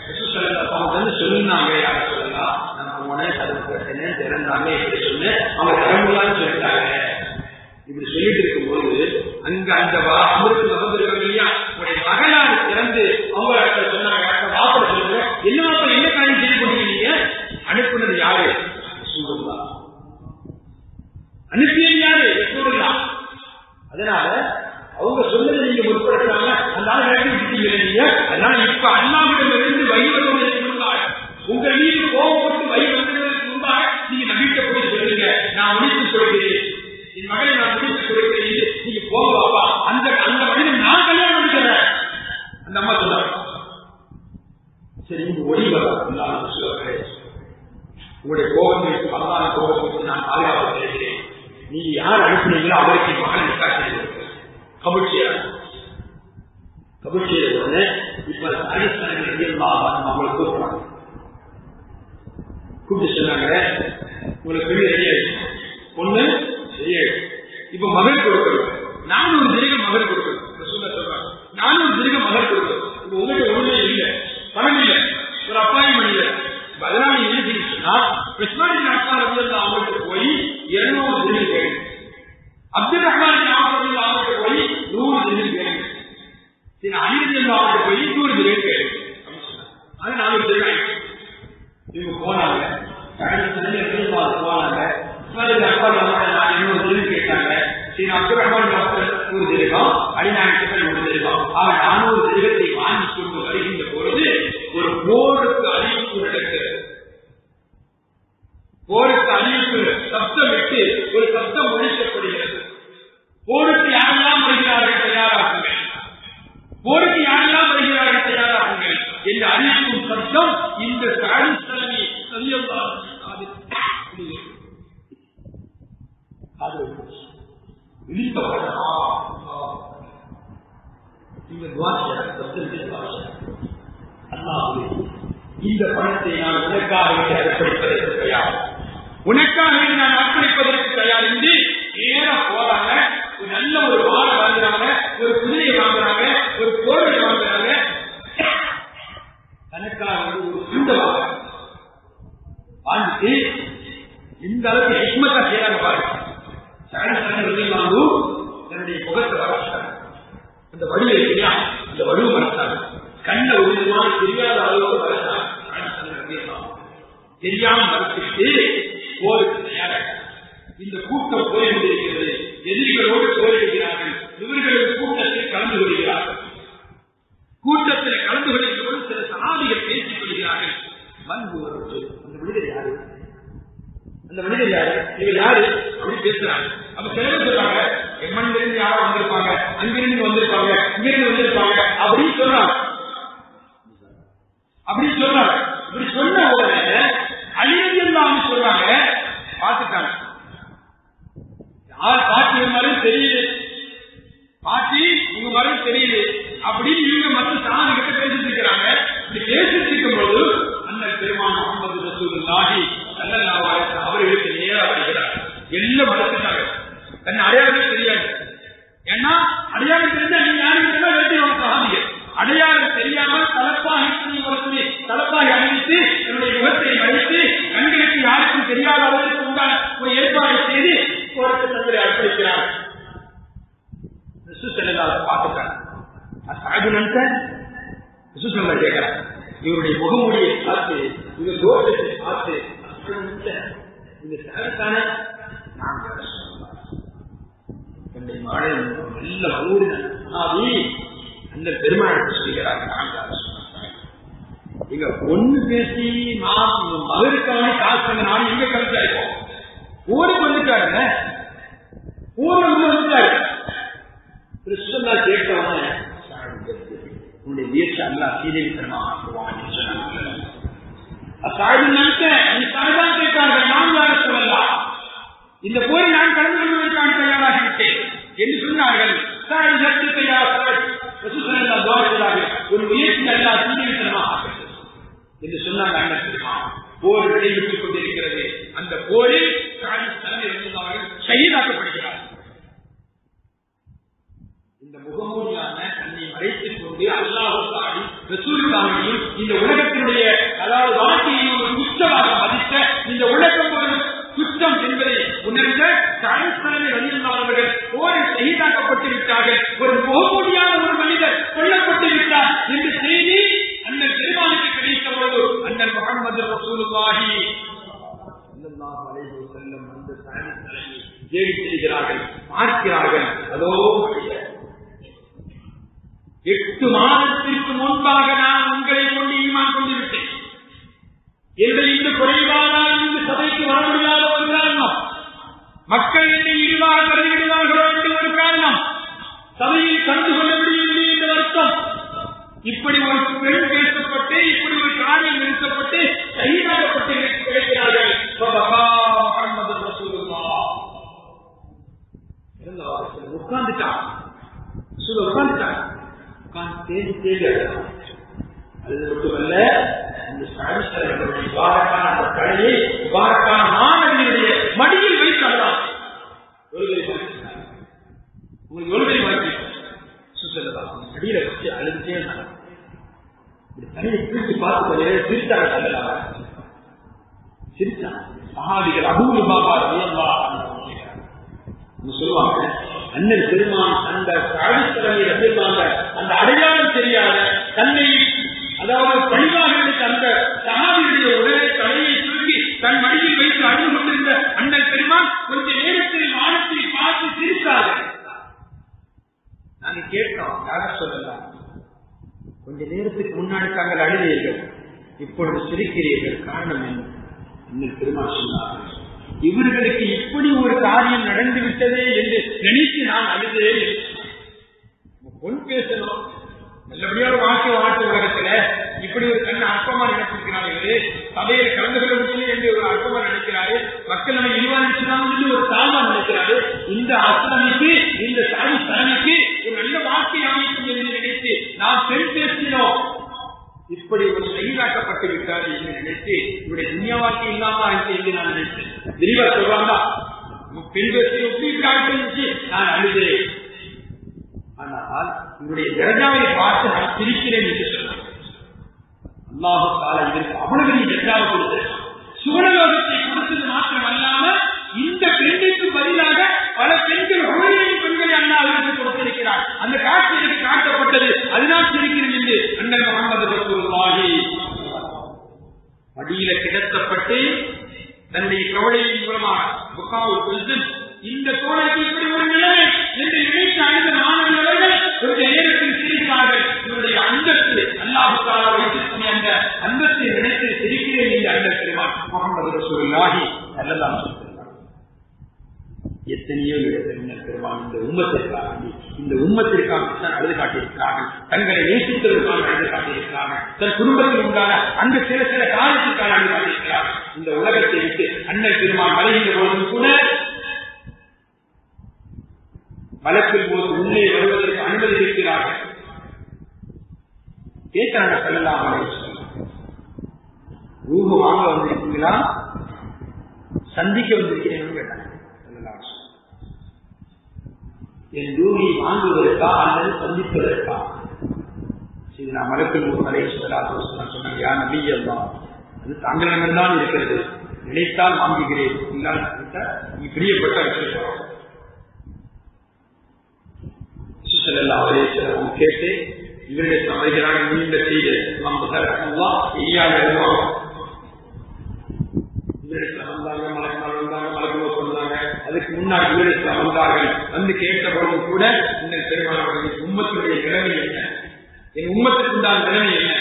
ரசூலுல்லாஹ் அவங்க வந்து சொன்னாங்க, யார சொல்லலாம் நம்ம உடனே தடுப்பு திறந்தாங்க இப்படி சொன்ன அவங்க தரமுடியான்னு சொல்லிட்டாங்க. இப்படி சொல்லிட்டு இருக்கும்போது அங்க அந்த அமருக்கு நடந்திருக்காங்க இல்லையா, உங்களுடைய மகளார் திறந்து அவங்க சொன்னாங்க, வாப்பட சொல்லுங்க, என்ன காரியம் செய்து கொண்டிருக்கீங்க, அனுப்புனது யாரு, அனுப்பியது யாரு, ரசூலுல்லாஹ். அதனால அவங்க சொன்னதை நீங்க முற்படுத்தாம அதனால விளக்கி விட்டீங்க நீங்க. அதனால இப்ப அல்லாஹ்விடமிருந்து வழி வருவதற்கு முன்பாக, உங்கள் மீது கோபப்பட்டு வழி வருவதற்கு முன்பாக நீங்க நம்பிக்கை போய் சொல்லுங்க, நான் முடித்து சொல்கிறேன், என் மகளை நான் முடித்து கொடுக்கிறேன், நீங்க போகப்பா, அந்த மனிதன் நான் கல்யாணம் பண்ணிக்கிறேன். அந்த அம்மா சொன்னாங்க, சரி உங்க ஒளி வர சொல்லுவாங்க, உங்களுடைய கோபத்திற்கு பரவான கோபத்திற்கு நான் பாதுகாப்பு தருகிறேன், நீங்க யார் அனுப்பினீங்களோ அவருக்கு மகன் நிக்காஹ் செய்து கபூல் செய்த உடனே இப்ப அவங்களை கூப்பிடுறாங்க. கூப்பிட்டு சொன்னாங்க, உங்களுக்கு பெரிய ரெடியாயிடுச்சு, பொண்ணு ரெடியாயிடுச்சு, இப்ப மகள் கொடுக்கணும், 400 திரகம் மகள் கொடுக்கணும் சொல்றாங்க, 400 திரகம் மகள் கொடுக்கணும். இப்ப உங்கள்கிட்ட ஒண்ணுமே இல்லை, பணம் இல்லை, ஒரு அப்பாயின்மெண்ட் இல்லை. அதனால நீங்க என்ன செய்ய சொன்னா, உஸ்மான் அவங்களுக்கு போய் 200 திரகம் கேளுங்க, அப்துல் ரஹ்மான் அவங்களுக்கு போய் 100 திரகம் கேளுங்க, அலிரதி அவருக்கு போய் 100 திரகம் கேளுங்க. அது 400 திரகம். இவங்க போனாங்க, போனாங்க, 200 திரகம் கேட்டாங்க. அப்துல் ரஹ்மான் 100 திரகம், அலிநாயகர்கள் 100 திரகம், 400 திரகத்தை வாங்கி கொண்டு வருகின்ற பொழுது ஒரு போருக்கு அறிவிப்பு நடக்கிறது. போருக்கு அறிவிப்பு சப்தம் விட்டு ஒரு சப்தம் ஒழிக்கப்படுகிறது. போருக்கு யாரெல்லாம் வருகிறார்கள் தயாராகுங்கள், போருக்கு யாரெல்லாம் வருகிறார்கள் தயாராகுங்கள் என்று அறிவிக்கும் சப்தம் இந்த சாலிஸ்தலமி இந்த பணத்தை நான் உனக்காக அர்ப்பணிப்பதற்கு தயார், உனக்காக நான் அர்ப்பணிப்பதற்கு தயார் என்று நேர போறாங்க. ஒரு நல்ல ஒரு வாழை வாங்குறாங்க, ஒரு குதிரையை வாங்குறாங்க, ஒரு கோழை வாங்குறாங்க, தனக்காக ஒரு துண்டை வாங்கிட்டு இந்த அளவுக்கு ஹிக்மத்தா செய்யறாங்க பாருங்க. தன்னுடைய முகத்தை வளர்த்தாங்க, அந்த வடிவை இல்லையா, அந்த வடிவு வளர்த்தாங்க, கண்ண ஒரு விதமான தெரியாத அளவுக்கு வளர்த்தாங்க. தெரியாம வளர்த்துட்டு போருக்கு தயாராக இந்த கூட்டம் போய் கொண்டிருக்கிறது, எதிரிகளோடு போரிடுகிறார்கள், இவர்களது கூட்டத்தில் கலந்து கொள்கிறார்கள். கூட்டத்தில் கலந்து கொள்கிறோடு சில சஹாபிகள் பேசிக் கொள்கிறார்கள். வந்து அந்த மனிதர் யாரு, அந்த மனிதர் யாரு, இவர் யாரு அப்படி பேசுறாங்க. அப்ப சில பேர் சொல்றாங்க, எம்மன்ல இருந்து யாரோ வந்திருப்பாங்க, அங்கிருந்து வந்திருப்பாங்க, இங்கிருந்து வந்திருப்பாங்க அப்படின்னு சொல்றாங்க. அப்படி சொல்றாங்க. இப்படி சொன்ன உடனே அலிரதி அல்லாஹு சொல்றாங்க, பார்த்துட்டாங்க, யார் பாட்டி இருந்தாலும் தெரியுது, பாட்டி உங்க மாதிரி தெரியுது அப்படின்னு இவங்க மற்ற சாதிகிட்ட பேசிட்டு இருக்கிறாங்க. இப்படி பேசிட்டு இருக்கும் போது அண்ணன் பெருமான் முஹம்மது ரசூலுல்லாஹி ஸல்லல்லாஹு அலைஹி வஸல்லம் அவர்களுக்கு நேரா வருகிறார். எல்லாம் மறந்துட்டாங்க, தன் அடையாளமே தெரியாது. ஏன்னா அடையாளம் தெரிஞ்சா நீங்க யாருக்கு வெற்றி சாதிகள், அடையாளம் தெரியாமல் தலப்பாகி அணிவித்து என்னுடைய முகத்தை மறைத்து கண்களுக்கு யாருக்கும் தெரியாத அளவுக்கு உண்டான ஒரு ஏற்பாடு செய்து போருக்கு தங்களை அர்ப்பணிக்கிறார். பார்த்துட்டாங்க, கேட்கிறார், இவருடைய முகமொழியை பார்த்து, இவர் தோட்டத்தை பார்த்து, இந்த சாரத்தான என்னுடைய மழை நல்ல ஊரின அந்த பெருமாள் சொல்கிறார்கள். எங்க பொண்ணு பேசி நான் மகருக்கான காசு நான் எங்க கலந்து இருக்கோம், ஊருக்கு வந்துட்டாருங்க, ஊருக்கு வந்துட்டாரு. கிறிஸ்தவா கேட்டவன உன்னுடைய வீட்டை அல்லா சீரழித்தனமா ஆக்குவான்னு சொன்னாங்க. கேட்டார்கள், நான் யாரும் சொல்லலாம், இந்த போய் நான் கலந்து கொள்வதற்கான தயாராகிவிட்டேன் என்று சொன்னார்கள். ஒரு முயற்சி அல்லா தீவிரமாக என்று சொன்னாங்க. அண்ணன் போர் நடைபெற்றுக் கொண்டிருக்கிறது. அந்த போரில் ஷஹீதாக்கப்படுகிறார். இந்த முகமூடியான தன்னை மறைத்துக் கொண்டு அல்லாஹ்வுக்காக ரசூலுக்காகவும் இந்த உலகத்தினுடைய அதாவது வாழ்க்கையை ஒரு குற்றமாக மதித்த இந்த உலகம் ஒரு குற்றம் என்பதை உணர்ந்த அவர்கள் போரில் ஷஹீதாக்கப்பட்டு விட்டார்கள். ஒரு முகமூடியான ஒரு மனிதர் கொல்லப்பட்டு விட்டார் என்ற செய்தி அண்ணன் பெருமானுக்கு கிடைத்த பொழுது அண்ணன் முஹம்மது ரசூலுல்லாஹி ஸல்லல்லாஹு அலைஹி வஸல்லம் அந்த சாஹிப்களை தேடி செல்கிறார்கள், பார்க்கிறார்கள். அதோ 8 மாதத்திற்கு முன்பாக நான் உங்களை கொண்டு ஈமான் கொண்டு விட்டேன். என்னை இந்த குறைவானால் இந்த சபைக்கு வர முடியாத ஒரு காரணம், மக்கள் என்னை இழிவாக கருதிவிடுவார்களோ என்று ஒரு காரணம், சபையில் கண்டு கொள்ள முடியவில்லை என்ற வருத்தம். இப்படி ஒரு பெண் பேசப்பட்டு இப்படி ஒரு காரியம் நிறுத்தப்பட்டு ஷஹீதாக்கப்பட்டு கிடைக்கிறார்கள். உட்கார்ந்துட்டான் தேடி தேடி அது மட்டுமல்ல, இந்த அந்த கலையை மாணவியுடைய மடியில் வைத்தார்கள். ஒருவரை மாற்றி அடியில வச்சு அழுதுட்டே இருந்தாங்க. தனியை பிரித்து பார்த்து சிரித்தாங்க. சிரிச்சாங்க சஹாபிகள். அபூ பாபா சொல்லுவாங்க, அண்ணன் பெருமான் அந்த சாதித்தலையை ரசிப்பாங்க. அந்த அடையாளம் தெரியாத தன்னை அதாவது பணிவாக அந்த சஹாபியுடைய உடலை தலையை சுருக்கி தன் மடியில் வைத்து அழுது கொண்டிருந்த அண்ணன் பெருமான் கொஞ்ச நேரத்தில் வானத்தை பார்த்து சிரித்தார்கள். நாங்க கேட்டோம், யார சொல்லலாம், கொஞ்ச நேரத்துக்கு முன்னாடி தாங்கள் அழுதீர்கள், இப்பொழுது சிரிக்கிறீர்கள், காரணம் என்ன? அண்ணன் பெருமான் சொன்னார்கள், இவர்களுக்கு இப்படி ஒரு காரியம் நடந்து விட்டதே என்று நினைத்து நான் அழுதே. பொன் பேசணும், நல்லபடியா ஒரு வாழ்க்கை உலகத்துல இப்படி ஒரு கண்ணு அற்பமா நினைச்சிருக்கிறாரு, சபையில் கலந்து கொள்ள முடியல என்று ஒரு அற்பமா நினைக்கிறாரு, மக்கள் நம்ம இழிவா நினைச்சுதான் ஒரு தாழ்வா நினைக்கிறாரு. இந்த அர்த்தமைக்கு இந்த சாதிக்கு ஒரு நல்ல வாழ்க்கை அமைக்கும் என்று நினைத்து நாம் பெண் பேசினோம். இப்படி ஒரு ஷஹீதாக்கப்பட்டு விட்டார் என்று நினைத்து இவருடைய துன்யா வாழ்க்கை இல்லாம என்று நான் நினைத்தேன். விரிவா சொல்றாங்க, பெண் பேசி ஒப்பிட்டு நான் அழுதேன். ஆனால் இவருடைய தர்ஜாவை பார்த்து நான் சிரிக்கிறேன் என்று சொன்னார். அல்லாஹ் தஆலா இதற்கு அவ்வளவு பெரிய தர்ஜாவை கொடுத்தார். சுவனலோகத்தை கொடுத்தது மாத்திரம் அல்லாம இந்த பெண்ணுக்கு பதிலாக பல பெண்கள் உலகின் பெண்களை அண்ணா அவர்களுக்கு கொடுத்திருக்கிறார். அந்த காட்சி எனக்கு காட்டப்பட்டது, அதனால் சிரிக்கிறேன் என்று அண்ணன் முஹம்மது ரசூலுல்லாஹி மடியில கிடத்தப்பட்டு தன்னுடைய கவலையின் மூலமாக இந்த தோழருக்கு இப்படி ஒரு நிலைமை என்று நினைத்து அழுத மாணவர்கள் ஒரு நேரத்தில் சிரித்தார்கள். இவருடைய அந்தஸ்து அல்லாஹ் தஆலா வைத்திருக்கிற அந்த அந்தஸ்தை நினைத்து சிரிக்கிறேன் என்று அண்ணன் பெருமான் முஹம்மது ரசூலுல்லாஹி ஸல்லல்லாஹு அலைஹி வஸல்லம் எத்தனையோ இடத்தில் பெருமான் இந்த உம்மத்திற்காக அழுது காட்டியிருக்கிறார்கள், தங்களை நேசித்ததற்காக அழுது காட்டியிருக்கிறார்கள், தன் குடும்பத்தில் உண்டான அந்த சில காலத்திற்காக அழுது காட்டியிருக்கிறார்கள். இந்த உலகத்தை விட்டு அண்ணன் பெருமான் மலைகின்ற போதும் கூட மலக்கில் போது உள்ளே வருவதற்கு அனுமதி இருக்கிறார்கள். கேட்கிறாங்க, ஸல்லல்லாஹு ரூஹு வாங்க வந்திருக்கீங்களா, சந்திக்க வந்திருக்கிறேன் கேட்டாங்க. என் ரூஹை வாங்குவதற்கா அல்லது சந்திப்பதற்கா? சரி, நான் மலக்கில் சொன்னாங்க, யா நபி அல்லாஹ், அது தாங்களிடம்தான் இருக்கிறது, நினைத்தால் வாங்குகிறேன், இல்லாத பிரியப்பட்ட வச்சிருக்கிறோம். கேட்டு இவருடைய சமைக்கிறாங்க, நீண்ட செய்து அதுக்கு முன்னாடி இவரிடத்தில் வந்தார்கள். வந்து கேட்டபோது கூட இந்த பெருமாள் உம்மத்தினுடைய நிலைமை என்ன, என் உம்மத்துக்கு உண்டான நிலைமை என்ன,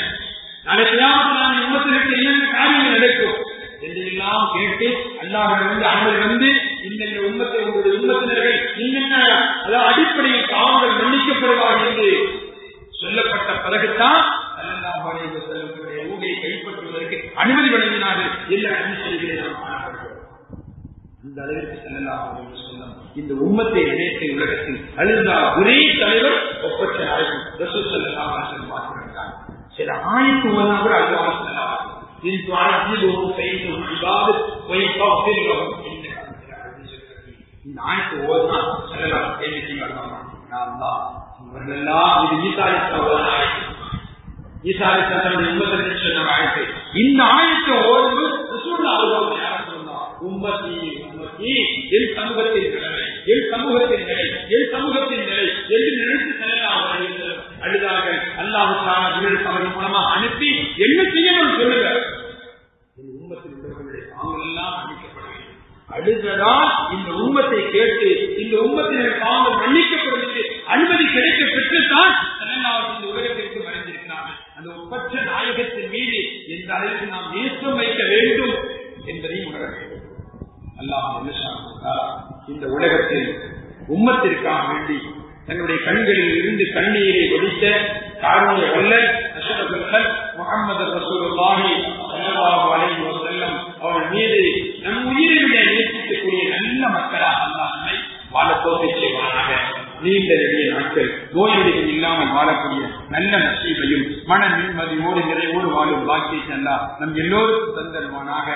நாளைக்கு நான் உம்மத்திற்கு என்னென்ன காரியங்கள் நடக்கும் என்றெல்லாம் கேட்டு அல்லாஹ்விடமிருந்து அனுமதி வந்து இந்த உம்மத்தை உங்களுடைய உம்மத்தினர்கள் என்னென்ன அதாவது அடிப்படையில் பாவங்கள் மன்னிக்கப்படுவார்கள் என்று சொல்லப்பட்ட பிறகுதான் ஸல்லல்லாஹு அலைஹி வஸல்லம் ஊகையை கைப்பற்றுவதற்கு அனுமதி வழங்கினார்கள் என்று அறிவிக்கிறேன். அந்த அளவிற்கு ஸல்லல்லாஹு அலைஹி வஸல்லம் இந்த உம்மத்தை இணைத்த உலகத்தில் அழுதா ஒரே தலைவர் ஒப்பற்ற நாயகம் ரசூல் ஸல்லல்லாஹு அலைஹி வஸல்லம் பார்க்கிறார். ஆயத்து ஓதுனா கூட அல்லாஹ் சொல்லலாம். இன் துஅஜிபுஹும் ஃபைன்னஹும் இபாது வ யக்ஃபிரு லஹும் இன்னக அன்தல் அஸீஸுல் ஹகீம். இந்த ஆயத்து ஓதுனா சொல்லலாம் என்ன செய்யலாம். அல்லாஹ் இவர்களெல்லாம் இது ஈசா அலைஹிஸ்ஸலாம் ஆயத்து. ஈசா அலைஹிஸ்ஸலாமுடைய உம்மத்தை சொன்ன ஆயத்து. இந்த ஆயத்தை ஓதுவது ரசூலுல்லாஹ் அவர்கள் யார் சொன்னார்? உம்மத்தி உம்மத்தி, என் சமூகத்தின் நிலை, என் சமூகத்தின் நிலை, என் சமூகத்தின் நிலை என்று நினைத்து செல்லலாம் அழுதார்கள். அல்லாஹ் தஆலா ஜிப்ரீல் அவர்கள் மூலமாக அனுப்பி என்ன செய்யணும் சொல்லுங்க. இந்த உம்மத்தில் உள்ளவர்களுடைய பாவங்கள் எல்லாம் மன்னிக்கப்பட வேண்டும். அழுததால் இந்த உம்மத்தை கேட்டு இந்த உம்மத்தினர் பாவங்கள் மன்னிக்கப்படுவதற்கு அனுமதி கிடைக்க பெற்றுத்தான் இந்த உலகத்திற்கு மறைந்திருக்கிறார்கள். அந்த ஒப்பற்ற நாயகத்தின் மீது எந்த அளவுக்கு நாம் நேசம் வைக்க வேண்டும் என்பதையும் உணர வேண்டும். அல்லாஹ் இந்த உலகத்தில் உம்மத்திற்காக வேண்டி தன்னுடைய கண்களில் இருந்து கண்ணீரை ஒடித்த காரணிய வல்லல் அஷ்ரஃபுல் கல்க் முஹம்மது ரசூலுல்லாஹி ஸல்லல்லாஹு அலைஹி வஸல்லம் அவர்கள் மீது நம் உயிரை விட நேசிக்கக்கூடிய நல்ல மக்களாக அல்லாஹ் நம்மை வாழ தௌஃபீக் செய்வானாக. நீண்ட நெடிய நாட்கள் நோய்கள் இல்லாமல் வாழக்கூடிய நல்ல நசீபையும் மன நிம்மதியோடு நிறைவோடு வாழும் பாக்கியத்தை அல்லாஹ் நம் எல்லோருக்கும் தந்தருவானாக.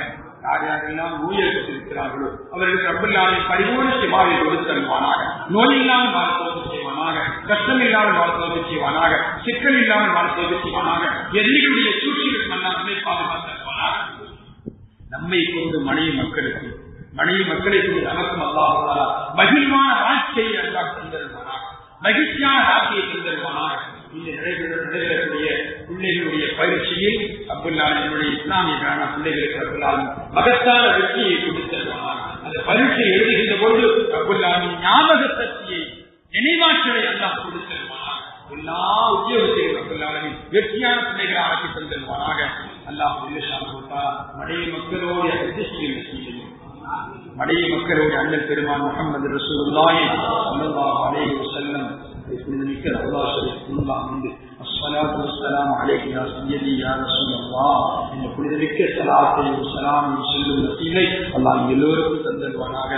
யார் யாரெல்லாம் நோயெடுத்திருக்கிறார்களோ அவர்களுக்கு ரப்பல் ஆலமீன் பரிபூர்ண ஷிஃபாவை கொடுத்தருவானாக. நோய் இல்லாமல் வாழ தௌஃபீக் செய்வானாக. கஷ்டம் இல்லாமல் வாழ தௌஃபீக் செய்வானாக. சிக்கல் இல்லாமல் வாழ தௌஃபீக் செய்வானாக. எதிரிகளுடைய சூழ்ச்சிகளுக்கு எல்லாம் நம்மை பாதுகாத்தருவானாக. நம்மை கொண்டு மனைவி மக்களுக்கு மனைவி மக்களை கொண்டு நமக்கும் அல்லாஹ் தஆலா மகிழ்வான வாழ்க்கையை அல்லாஹ் தந்தருவானாக. மகிழ்ச்சியான வாழ்க்கையை தந்தருவானாக. இந்த நடைபெறக்கூடிய பிள்ளைகளுடைய பயிற்சியில் அப்துல்லாஹினுடைய இஸ்லாமிய பிள்ளைகளுக்கு மகத்தான வெற்றியை கொடுத்திருக்கிறார். அந்த பரீட்சை எழுதுகின்ற பொழுது அப்துல்லாஹின் ஞாபக சக்தியை நினைவாற்றலை எல்லாம் கொடுத்திருப்பானாக. எல்லா உத்தியோகத்தையும் அப்துல்லாஹின் வெற்றியான பிள்ளைகளை ஆக்கி தந்திருவானாக. அல்லாஹ் மனைவி மக்களோடு மனைவி மக்களோடு அண்ணல் பெருமான் முஹம்மது ரசூலுல்லாஹி ஸல்லல்லாஹு அலைஹி வஸல்லம் الصلاة والسلام عليك يا سيدي يا رسول الله. இந்த புனிதமிக்க ஸலாத்தை வஸலாம் சொல்லும் நசீபை அல்லாஹ் எல்லோருக்கும் தந்தருவானாக.